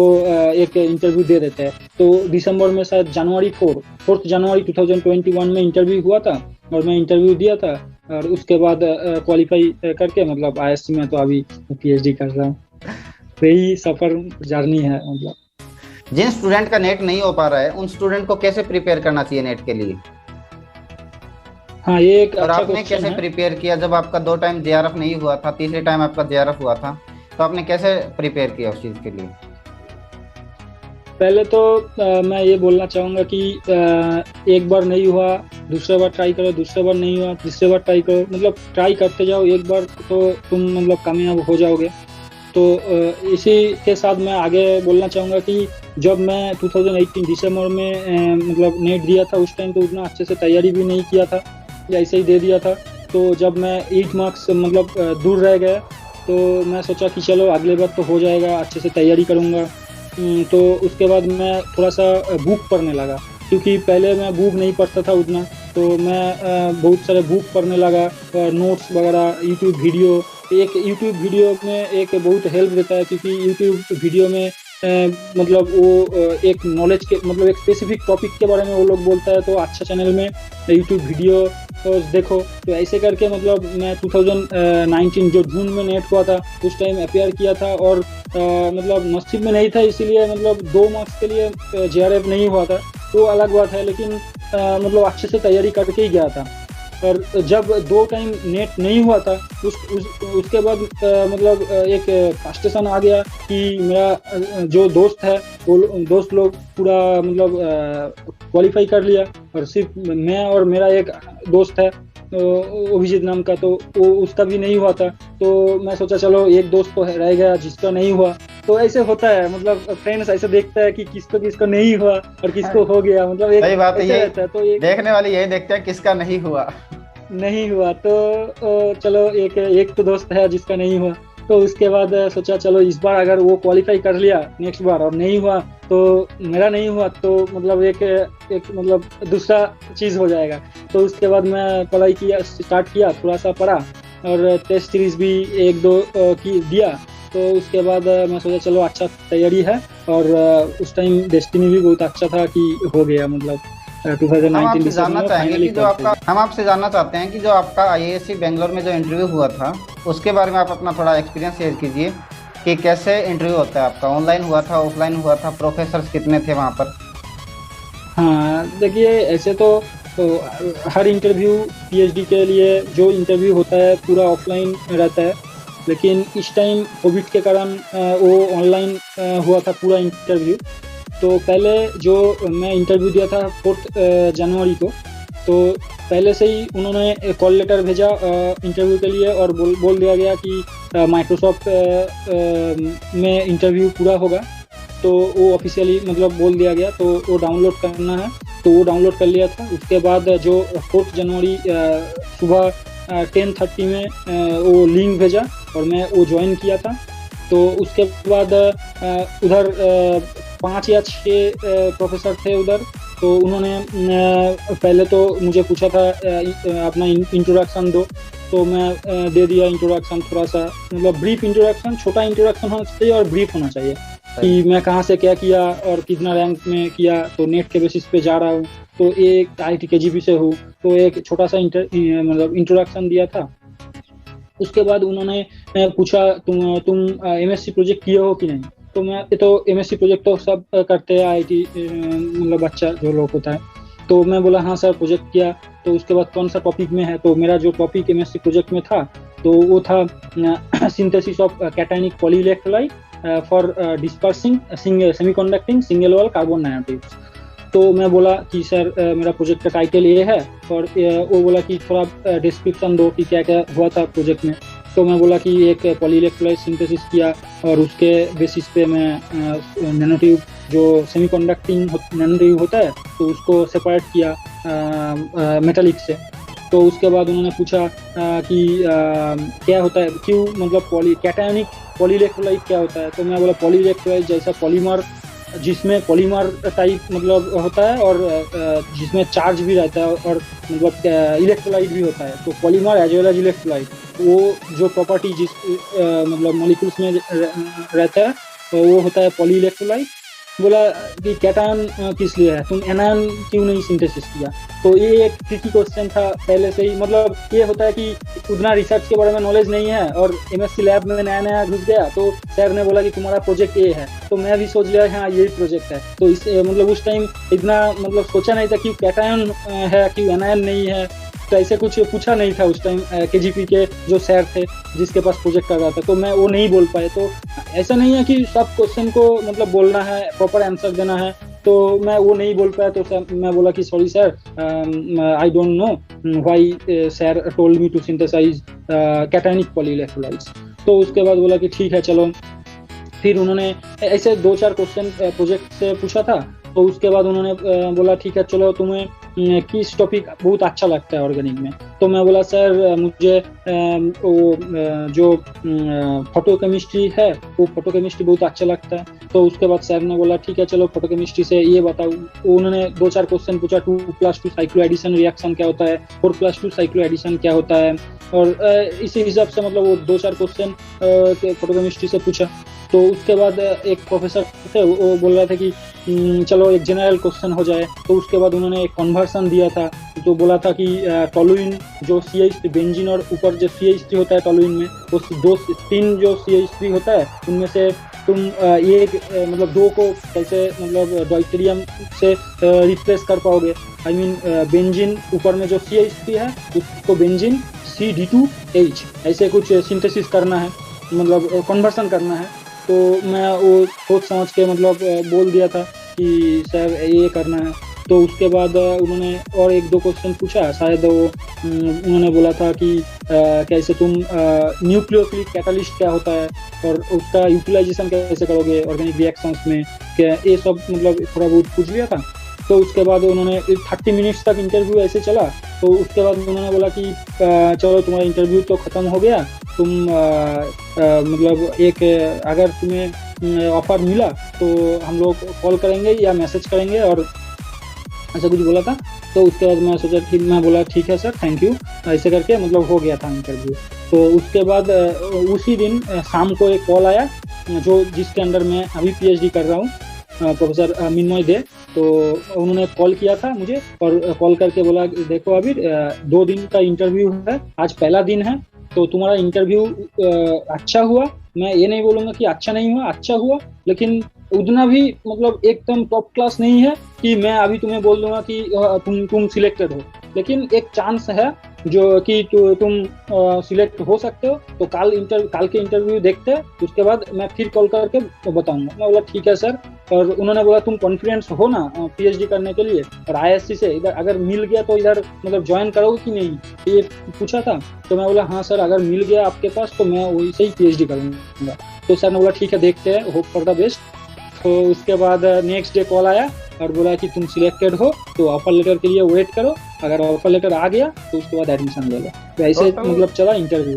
एक इंटरव्यू दे देते हैं। तो दिसंबर में शायद जनवरी 4 जनवरी 2021 में इंटरव्यू हुआ था, और मैं इंटरव्यू दिया था। और उसके बाद क्वालिफाई करके मतलब IISc में तो अभी PhD कर रहा हूँ। तो यही सफर जर्नी है मतलब। जिन स्टूडेंट का नेट नहीं हो पा रहा है उन स्टूडेंट को कैसे प्रिपेयर करना चाहिए नेट के लिए? हाँ, ये एक और अच्छा आपने क्वेश्चन कैसे है। प्रिपेयर किया जब आपका 2 टाइम JRF नहीं हुआ था, तीसरे टाइम आपका JRF हुआ था, तो आपने कैसे प्रिपेयर किया उस चीज़ के लिए? पहले तो मैं ये बोलना चाहूँगा कि एक बार नहीं हुआ, दूसरा बार ट्राई करो, दूसरा बार नहीं हुआ, तीसरे बार ट्राई करो, मतलब ट्राई करते जाओ, एक बार तो तुम मतलब कामयाब हो जाओगे। तो इसी के साथ मैं आगे बोलना चाहूँगा कि जब मैं 2018 दिसंबर में मतलब नेट दिया था, उस टाइम तो उतना अच्छे से तैयारी भी नहीं किया था, ऐसे ही दे दिया था। तो जब मैं 8 मार्क्स मतलब दूर रह गया, तो मैं सोचा कि चलो अगले बार तो हो जाएगा, अच्छे से तैयारी करूँगा। तो उसके बाद मैं थोड़ा सा बुक पढ़ने लगा, क्योंकि पहले मैं बुक नहीं पढ़ता था उतना। तो मैं बहुत सारे बुक पढ़ने लगा, नोट्स वगैरह, यूट्यूब वीडियो। एक यूट्यूब वीडियो में एक बहुत हेल्प देता है, क्योंकि यूट्यूब वीडियो में मतलब वो एक नॉलेज के मतलब एक स्पेसिफिक टॉपिक के बारे में वो लोग बोलता है, तो अच्छा चैनल में यूट्यूब वीडियो तो देखो। तो ऐसे करके मतलब मैं 2019 जो जून में नेट हुआ था, उस टाइम अपेयर किया था, और मतलब नसीब में नहीं था, इसीलिए मतलब 2 मार्क्स के लिए JRF नहीं हुआ था, वो अलग बात है। लेकिन मतलब अच्छे से तैयारी करके ही गया था। और जब 2 टाइम नेट नहीं हुआ था, उसके बाद मतलब एक फ्रस्ट्रेशन आ गया कि मेरा जो दोस्त है वो दोस्त लोग पूरा मतलब क्वालिफाई कर लिया, और सिर्फ मैं और मेरा एक दोस्त है अभिजीत नाम का, तो वो उसका भी नहीं हुआ था। तो मैं सोचा चलो एक दोस्त तो रह गया जिसका नहीं हुआ। तो ऐसे होता है, मतलब फ्रेंड्स ऐसे देखता है कि किसको किसको नहीं हुआ और किसको हो गया, मतलब एक सही बात है, ऐसे यही रहता है। तो एक देखने वाले यही देखते हैं किसका नहीं हुआ। नहीं हुआ तो चलो एक तो दोस्त है जिसका नहीं हुआ। तो उसके बाद सोचा चलो इस बार अगर वो क्वालिफाई कर लिया नेक्स्ट बार और नहीं हुआ, तो मेरा नहीं हुआ, तो मतलब एक मतलब दूसरा चीज़ हो जाएगा। तो उसके बाद मैं पढ़ाई किया, स्टार्ट किया, थोड़ा सा पढ़ा, और टेस्ट सीरीज भी 1-2 की दिया। तो उसके बाद मैं सोचा चलो अच्छा तैयारी है, और उस टाइम डेस्टिनी भी बहुत अच्छा था कि हो गया, मतलब 2019 दिसंबर में फाइनली हम आपसे जानना चाहते हैं कि जो आपका IISc बेंगलोर में जो इंटरव्यू हुआ था, उसके बारे में आप अपना थोड़ा एक्सपीरियंस शेयर कीजिए कि कैसे इंटरव्यू होता है आपका, ऑनलाइन हुआ था, ऑफलाइन हुआ था, प्रोफेसर्स कितने थे वहाँ पर? हाँ, देखिए ऐसे तो हर इंटरव्यू PhD के लिए जो इंटरव्यू होता है पूरा ऑफलाइन रहता है, लेकिन इस टाइम कोविड के कारण वो ऑनलाइन हुआ था पूरा इंटरव्यू। तो पहले जो मैं इंटरव्यू दिया था 4 जनवरी को, तो पहले से ही उन्होंने कॉल लेटर भेजा इंटरव्यू के लिए, और बोल दिया गया कि माइक्रोसॉफ्ट में इंटरव्यू पूरा होगा। तो वो ऑफिशियली मतलब बोल दिया गया, तो वो डाउनलोड करना है, तो वो डाउनलोड कर लिया था। उसके बाद जो 4 जनवरी सुबह 10:30 में वो लिंक भेजा, और मैं वो ज्वाइन किया था। तो उसके बाद उधर 5 या 6 प्रोफेसर थे उधर, तो उन्होंने पहले तो मुझे पूछा था अपना इंट्रोडक्शन दो, तो मैं दे दिया इंट्रोडक्शन, थोड़ा सा मतलब ब्रीफ इंट्रोडक्शन, छोटा इंट्रोडक्शन होना चाहिए और ब्रीफ होना चाहिए कि मैं कहाँ से क्या किया और कितना रैंक में किया, तो नेट के बेसिस पे जा रहा हूँ, तो एक IIT KGP से हूँ, तो एक छोटा सा मतलब इंट्रोडक्शन दिया था। उसके बाद उन्होंने पूछा तुम MSc प्रोजेक्ट किए हो कि नहीं, तो मैं तो MSc प्रोजेक्ट तो सब करते हैं IIT मतलब बच्चा जो लोग होता है, तो मैं बोला हाँ सर प्रोजेक्ट किया। तो उसके बाद कौन सा टॉपिक में है, तो मेरा जो टॉपिक MSc प्रोजेक्ट में था तो वो था synthesis of cationic polyelectrolyte for dispersing semiconducting single wall carbon nanotubes. तो मैं बोला कि सर मेरा प्रोजेक्ट का टाइटल ये है, और वो बोला कि थोड़ा डिस्क्रिप्शन दो कि क्या क्या हुआ था प्रोजेक्ट में। तो मैं बोला कि एक पॉलीइलेक्ट्रोलाइट सिंथेसिस किया और उसके बेसिस पे मैं नैनोट्यूब जो सेमीकंडक्टिंग नैनोट्यूब होता है तो उसको सेपरेट किया मेटालिक से। तो उसके बाद उन्होंने पूछा कि क्या होता है, क्यों मतलब कैटायनिक पॉलीइलेक्ट्रोलाइट क्या होता है, तो मैं बोला पॉलीइलेक्ट्रोलाइट जैसा पॉलीमर जिसमें पॉलीमर टाइप मतलब होता है और जिसमें चार्ज भी रहता है और मतलब इलेक्ट्रोलाइट भी होता है, तो polymer as well as electrolyte, वो जो प्रॉपर्टी जिस मतलब मॉलिक्यूल्स में रहता है तो वो होता है पॉलीइलेक्ट्रोलाइट। बोला कि कैटायन किस लिए है, तुम एनायन क्यों नहीं सिंथेसिस किया, तो ये एक ट्रिकी क्वेश्चन था पहले से ही। मतलब ये होता है कि उतना रिसर्च के बारे में नॉलेज नहीं है और MSc लैब में नया नया घुस गया, तो सर ने बोला कि तुम्हारा प्रोजेक्ट ये है, तो मैं भी सोच लिया हाँ यही प्रोजेक्ट है। तो इस मतलब उस टाइम इतना मतलब सोचा नहीं था कि कैटायन है कि एनायन नहीं है, तो ऐसे कुछ पूछा नहीं था उस टाइम KGP के जो सर थे जिसके पास प्रोजेक्ट कर रहा था, तो मैं वो नहीं बोल पाए। तो ऐसा नहीं है कि सब क्वेश्चन को मतलब बोलना है, प्रॉपर आंसर देना है, तो मैं वो नहीं बोल पाया। तो मैं बोला कि sorry sir, I don't know why sir told me to synthesise cationic polyelectrolytes. तो उसके बाद बोला कि ठीक है चलो, फिर उन्होंने ऐसे 2-4 क्वेश्चन प्रोजेक्ट से पूछा था। तो उसके बाद उन्होंने बोला ठीक है चलो तुम्हें किस टॉपिक बहुत अच्छा लगता है ऑर्गेनिक में, तो मैं बोला सर मुझे वो जो फोटोकेमिस्ट्री है वो फोटोकेमिस्ट्री बहुत अच्छा लगता है। तो उसके बाद सर ने बोला ठीक है चलो फोटोकेमिस्ट्री से ये बताओ। उन्होंने 2-4 क्वेश्चन पूछा, 2+2 साइक्लो एडिशन रिएक्शन क्या होता है, 4+2 साइक्लो एडिशन क्या होता है, और इसी हिसाब से मतलब वो 2-4 क्वेश्चन फोटोकेमिस्ट्री से पूछा। तो उसके बाद एक प्रोफेसर थे वो बोल रहे थे कि चलो एक जनरल क्वेश्चन हो जाए। तो उसके बाद उन्होंने एक कन्वर्सन दिया था, तो बोला था कि टोलुइन जो CH3 बेंजीन और ऊपर जो CH3 होता है टोलुइन में, वो 3 जो CH3 होता है उनमें से तुम एक मतलब 2 को कैसे मतलब डॉयटेरियम से रिप्लेस कर पाओगे। आई मीन बेंजीन ऊपर में जो CH3 है उसको बेंजीन CD2H ऐसे कुछ सिंथेसिस करना है, मतलब कन्वर्सन करना है। तो मैं वो सोच समझ के मतलब बोल दिया था कि सर ये करना है। तो उसके बाद उन्होंने और 1-2 क्वेश्चन पूछा, शायद वो उन्होंने बोला था कि कैसे तुम न्यूक्लियोफिलिक कैटालिस्ट क्या होता है और उसका यूटिलाइजेशन कैसे करोगे ऑर्गेनिक रिएक्शंस में, क्या ये सब मतलब थोड़ा बहुत पूछ लिया था। तो उसके बाद उन्होंने 30 मिनट्स तक इंटरव्यू ऐसे चला। तो उसके बाद उन्होंने बोला कि चलो तुम्हारा इंटरव्यू तो ख़त्म हो गया, तुम मतलब एक अगर तुम्हें ऑफर मिला तो हम लोग कॉल करेंगे या मैसेज करेंगे, और ऐसा कुछ बोला था। तो उसके बाद मैं सोचा कि मैं बोला ठीक है सर थैंक यू, ऐसे करके मतलब हो गया था इंटरव्यू। तो उसके बाद उसी दिन शाम को एक कॉल आया जो जिसके अंडर मैं अभी PhD कर रहा हूँ, प्रोफेसर मिन्मय दे। तो उन्होंने कॉल किया था मुझे और कॉल करके बोला देखो अभी 2 दिन का इंटरव्यू है, आज पहला दिन है, तो तुम्हारा इंटरव्यू अच्छा हुआ, मैं ये नहीं बोलूँगा कि अच्छा नहीं हुआ, अच्छा हुआ, लेकिन उतना भी मतलब एकदम टॉप क्लास नहीं है कि मैं अभी तुम्हें बोल दूंगा कि तुम सिलेक्टेड हो, लेकिन एक चांस है जो कि तुम सिलेक्ट हो सकते हो। तो काल के इंटरव्यू देखते हैं, उसके बाद मैं फिर कॉल करके बताऊंगा। मैं बोला ठीक है सर। और उन्होंने बोला तुम कॉन्फिडेंस हो ना PhD करने के लिए, और ISC से इधर अगर मिल गया तो इधर मतलब ज्वाइन करोगे कि नहीं, ये पूछा था। तो मैं बोला हाँ सर अगर मिल गया आपके पास तो मैं वही से ही PhD करूँगा। तो सर ने बोला ठीक है देखते हैं, होप फॉर द बेस्ट। तो उसके बाद नेक्स्ट डे कॉल आया और बोला कि तुम सिलेक्टेड हो तो ऑफर लेटर के लिए वेट करो, अगर ऑफर लेटर आ गया तो उसके बाद एडमिशन ले लो। तो ऐसे मतलब चला इंटरव्यू।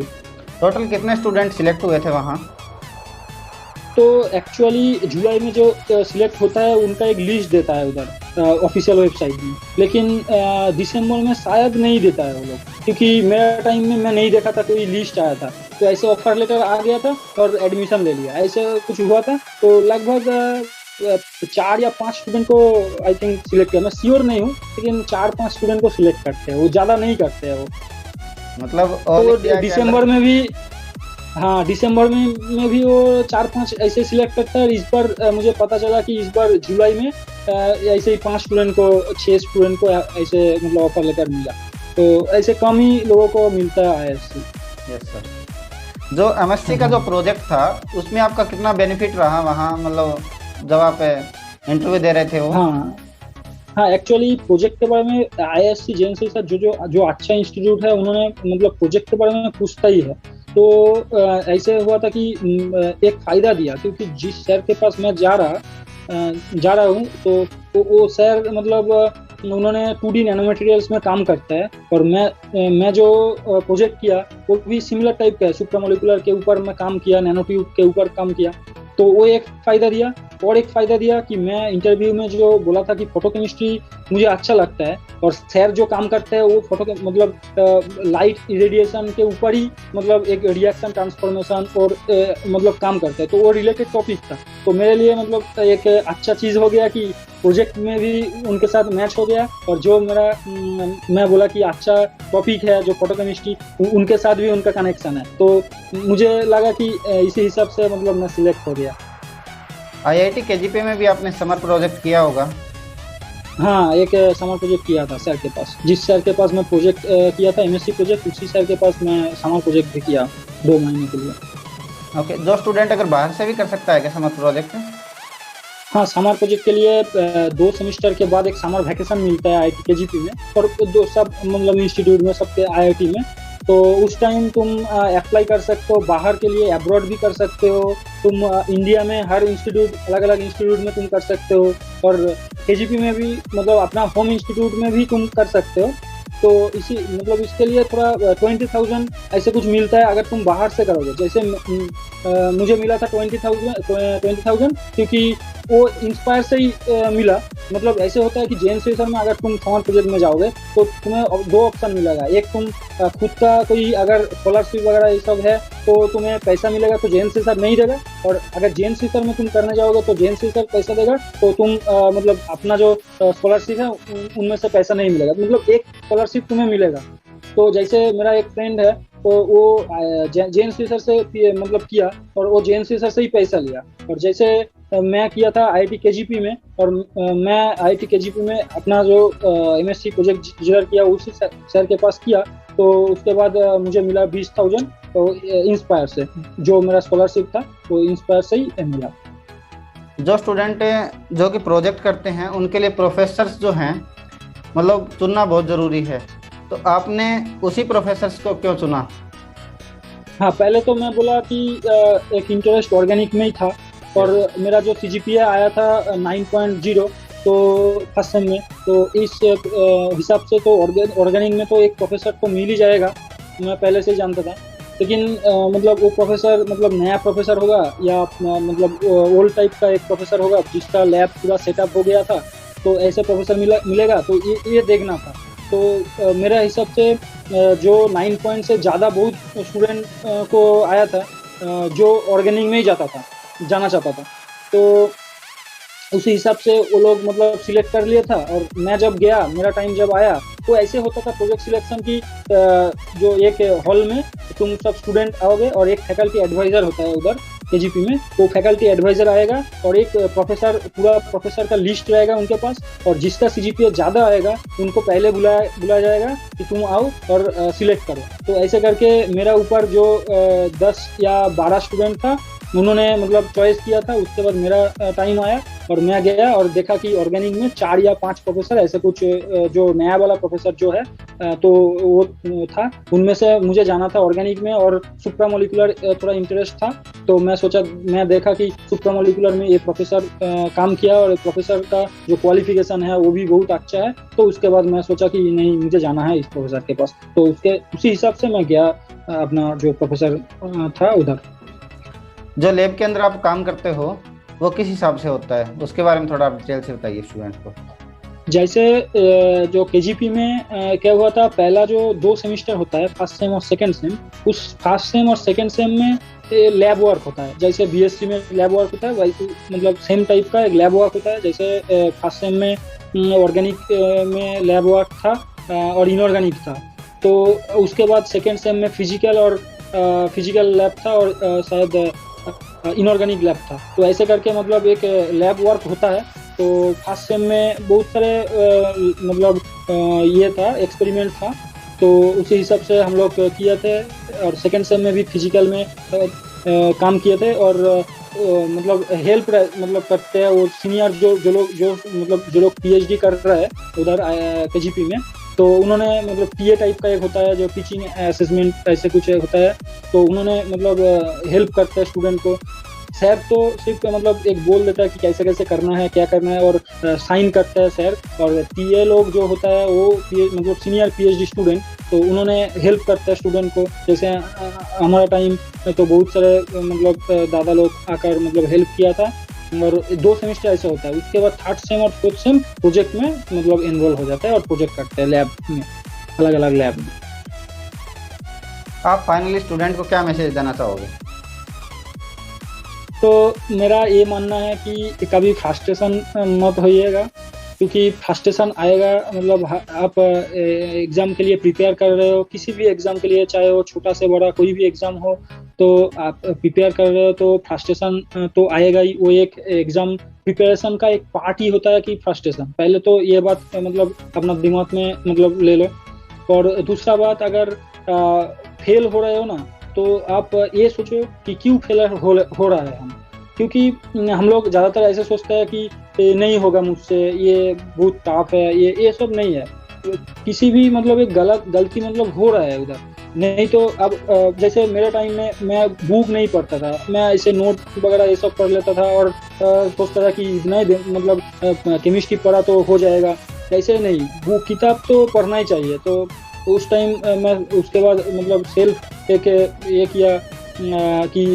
टोटल कितने स्टूडेंट सिलेक्ट हुए थे वहाँ? तो एक्चुअली जुलाई में जो सिलेक्ट होता है उनका एक लिस्ट देता है उधर ऑफिशियल वेबसाइट में, लेकिन दिसंबर में शायद नहीं देता है वो लोग, क्योंकि मेरा टाइम में मैं नहीं देखा था कोई लिस्ट आया था, तो ऐसे ऑफर लेटर आ गया था और एडमिशन ले लिया, ऐसे कुछ हुआ था। तो लगभग 4 या 5 स्टूडेंट को आई थिंक सिलेक्ट किया, मैं श्योर नहीं हूँ, लेकिन 4-5 स्टूडेंट को सिलेक्ट करते हैं, वो ज़्यादा नहीं करते हैं वो। मतलब तो दिसंबर में भी, हाँ दिसंबर में भी वो 4-5 ऐसे सिलेक्ट करता है। इस बार मुझे पता चला कि इस बार जुलाई में ऐसे ही 5 स्टूडेंट को 6 स्टूडेंट को ऐसे मतलब ऑफर लेटर मिला, तो ऐसे कम ही लोगों को मिलता है ISC। Yes sir. जो MSc का जो प्रोजेक्ट था उसमें आपका कितना बेनिफिट रहा वहाँ, मतलब जब आप इंटरव्यू दे रहे थे वो? हाँ एक्चुअली प्रोजेक्ट के बारे में ISC जैन से सर जो अच्छा इंस्टीट्यूट है उन्होंने मतलब प्रोजेक्ट के बारे में पूछता ही है। तो ऐसे हुआ था कि एक फ़ायदा दिया, क्योंकि जिस सर के पास मैं जा रहा हूँ तो वो सर मतलब उन्होंने 2D नैनो मटेरियल्स में काम करता है, और मैं जो प्रोजेक्ट किया वो भी सिमिलर टाइप का है, सुप्रामोलिकुलर के ऊपर मैं काम किया, नैनो ट्यूब के ऊपर काम किया। तो वो एक फ़ायदा दिया, और एक फ़ायदा दिया कि मैं इंटरव्यू में जो बोला था कि फोटोकेमिस्ट्री मुझे अच्छा लगता है, और सर जो काम करते हैं वो फोटो मतलब लाइट इरेडिएशन के ऊपर ही मतलब एक रिएक्शन ट्रांसफॉर्मेशन और मतलब काम करते हैं, तो वो रिलेटेड टॉपिक था। तो मेरे लिए मतलब एक अच्छा चीज़ हो गया कि प्रोजेक्ट में भी उनके साथ मैच हो गया, और जो मैं बोला कि अच्छा टॉपिक है जो फोटोकेमिस्ट्री, उनके साथ भी उनका कनेक्शन है, तो मुझे लगा कि इसी हिसाब से मतलब मैं सिलेक्ट हो गया। IIT KGP में भी आपने समर प्रोजेक्ट किया होगा? हाँ एक समर प्रोजेक्ट किया था सर के पास, जिस सर के पास मैं प्रोजेक्ट किया था MSc प्रोजेक्ट, उसी सर के पास मैं समर प्रोजेक्ट भी किया 2 महीने के लिए। ओके, जो स्टूडेंट अगर बाहर से भी कर सकता है क्या समर प्रोजेक्ट? हाँ समर प्रोजेक्ट के लिए 2 सेमेस्टर के बाद एक समर वैकेशन मिलता है IIT KGP में, और दो सब मतलब इंस्टीट्यूट में, सबके IIT में। तो उस टाइम तुम अप्लाई कर सकते हो बाहर के लिए, अब्रॉड भी कर सकते हो तुम, इंडिया में हर इंस्टीट्यूट, अलग अलग इंस्टीट्यूट में तुम कर सकते हो, और KGP में भी मतलब अपना होम इंस्टीट्यूट में भी तुम कर सकते हो। तो इसी मतलब इसके लिए थोड़ा 20,000 ऐसे कुछ मिलता है अगर तुम बाहर से करोगे। जैसे मुझे मिला था 20,000 क्योंकि वो इंस्पायर से ही मिला। मतलब ऐसे होता है कि जेन सेशन में अगर तुम समर प्रोजेक्ट में जाओगे तो तुम्हें 2 ऑप्शन मिलेगा, एक तुम खुद का कोई अगर स्कॉलरशिप वगैरह ये सब है तो तुम्हें पैसा मिलेगा, तो जेन सेशन नहीं देगा, और अगर जेन सेशन में तुम करने जाओगे तो जेन सेशन पैसा देगा, तो तुम मतलब अपना जो स्कॉलरशिप है उनमें से पैसा नहीं मिलेगा, मतलब एक स्कॉलरशिप तुम्हें मिलेगा। तो जैसे मेरा एक फ्रेंड है तो वो जेन सीसर से मतलब किया, और वो जेन सीसर से ही पैसा लिया। और जैसे मैं किया था IIT KGP में, और मैं IIT KGP में अपना जो MSc प्रोजेक्ट जिधर किया उसी सर के पास किया, तो उसके बाद मुझे मिला 20,000 तो इंस्पायर से, जो मेरा स्कॉलरशिप था वो इंस्पायर से ही मिला। जो स्टूडेंट जो कि प्रोजेक्ट करते हैं उनके लिए प्रोफेसर्स जो हैं मतलब चुनना बहुत ज़रूरी है, तो आपने उसी प्रोफेसर्स को क्यों चुना? हाँ पहले तो मैं बोला कि एक इंटरेस्ट ऑर्गेनिक में ही था, और मेरा जो CGPA आया था 9.0 तो फर्स्ट सेम में, तो इस हिसाब से तो ऑर्गेनिक में तो एक प्रोफेसर तो मिल ही जाएगा, मैं पहले से ही जानता था। लेकिन मतलब वो प्रोफेसर मतलब नया प्रोफेसर होगा या मतलब ओल्ड टाइप का एक प्रोफेसर होगा जिसका लैब पूरा सेटअप हो गया था, तो ऐसे प्रोफेसर मिलेगा, तो ये देखना था। तो मेरा हिसाब से जो 9 पॉइंट से ज़्यादा बहुत स्टूडेंट को आया था जो ऑर्गेनिक में ही जाना चाहता था, तो उसी हिसाब से वो लोग मतलब सिलेक्ट कर लिया था। और मैं जब गया, मेरा टाइम जब आया, तो ऐसे होता था प्रोजेक्ट सिलेक्शन की, जो एक हॉल में तुम सब स्टूडेंट आओगे और एक फैकल्टी एडवाइज़र होता है उधर KGP में, तो फैकल्टी एडवाइज़र आएगा और एक प्रोफेसर, पूरा प्रोफेसर का लिस्ट रहेगा उनके पास, और जिसका CGPA ज़्यादा आएगा उनको पहले बुलाया जाएगा कि तुम आओ और सिलेक्ट करो। तो ऐसे करके मेरा ऊपर जो 10 या 12 स्टूडेंट था उन्होंने मतलब चॉइस किया था। उसके बाद मेरा टाइम आया और मैं गया और देखा कि ऑर्गेनिक में 4 या 5 प्रोफेसर ऐसे कुछ, जो नया वाला प्रोफेसर जो है तो वो था, उनमें से मुझे जाना था ऑर्गेनिक में, और सुप्रामोलिकुलर थोड़ा इंटरेस्ट था, तो मैं देखा कि सुप्रामोलिकुलर में ये प्रोफेसर काम किया और प्रोफेसर का जो क्वालिफिकेशन है वो भी बहुत अच्छा है। तो उसके बाद मैं सोचा कि नहीं, मुझे जाना है इस प्रोफेसर के पास, तो उसी हिसाब से मैं गया अपना जो प्रोफेसर था उधर। जो लैब के अंदर आप काम करते हो वो किस हिसाब से होता है, उसके बारे में थोड़ा आप डिटेल से बताइए स्टूडेंट को। जैसे जो केजीपी में क्या हुआ था, पहला जो 2 सेमेस्टर होता है, फर्स्ट सेम और सेकंड सेम, उस फर्स्ट सेम और सेकंड सेम में लैब वर्क होता है। जैसे बीएससी में लैब वर्क होता है वही मतलब सेम टाइप का एक लैब वर्क होता है। जैसे फर्स्ट सेम में ऑर्गेनिक में लैब वर्क था और इनऑर्गेनिक था। तो उसके बाद सेकंड सेम में फिजिकल और फिजिकल लैब था और शायद इनऑर्गेनिक लैब था। तो ऐसे करके मतलब एक लैब वर्क होता है। तो फर्स्ट सेम में बहुत सारे मतलब ये था, एक्सपेरिमेंट था, तो उसी हिसाब से हम लोग किए थे। और सेकंड सेम में भी फिजिकल में काम किए थे। और मतलब हेल्प मतलब करते हैं वो सीनियर जो लोग पीएचडी कर रहे हैं उधर केजीपी में। तो उन्होंने मतलब पीए टाइप का एक होता है जो टीचिंग असेसमेंट ऐसे कुछ होता है। तो उन्होंने मतलब हेल्प करते हैं स्टूडेंट को। सर तो सिर्फ मतलब एक बोल देता है कि कैसे कैसे करना है, क्या करना है, और साइन करता है सर। और पीए लोग जो होता है वो मतलब सीनियर पीएचडी स्टूडेंट, तो उन्होंने हेल्प करता है स्टूडेंट को। जैसे हमारा टाइम में तो बहुत सारे मतलब दादा लोग आकर मतलब हेल्प किया था। और 2 सेमेस्टर ऐसा होता है। उसके बाद थर्ड सेम और फोर्थ सेम प्रोजेक्ट में मतलब इन्वॉल्व हो जाता है और प्रोजेक्ट करते हैं लैब में, अलग अलग लैब में। आप फाइनली स्टूडेंट को क्या मैसेज देना चाहोगे? तो मेरा ये मानना है कि कभी फ्रस्ट्रेशन मत होइएगा, क्योंकि फ्रस्ट्रेशन आएगा मतलब आप एग्ज़ाम के लिए प्रिपेयर कर रहे हो, किसी भी एग्ज़ाम के लिए, चाहे वो छोटा से बड़ा कोई भी एग्ज़ाम हो, तो आप प्रिपेयर कर रहे हो तो फ्रस्ट्रेशन तो आएगा ही। वो एक एग्ज़ाम प्रिपरेशन का एक पार्ट ही होता है कि फ्रस्ट्रेशन, पहले तो ये बात मतलब अपना दिमाग में मतलब ले लो। और दूसरा बात, अगर फेल हो रहे हो ना, तो आप ये सोचो कि क्यों फेल हो रहा है हम। क्योंकि हम लोग ज़्यादातर ऐसे सोचते हैं कि नहीं होगा मुझसे, ये बहुत टफ है, ये सब नहीं है। किसी भी मतलब एक गलती मतलब हो रहा है उधर। नहीं तो अब जैसे मेरे टाइम में मैं बुक नहीं पढ़ता था, मैं ऐसे नोट वगैरह ये सब पढ़ लेता था और सोचता था कि इतना ही मतलब केमिस्ट्री पढ़ा तो हो जाएगा। ऐसे नहीं, बुक किताब तो पढ़ना ही चाहिए। तो उस टाइम मैं उसके बाद मतलब सेल्फ एक ये किया कि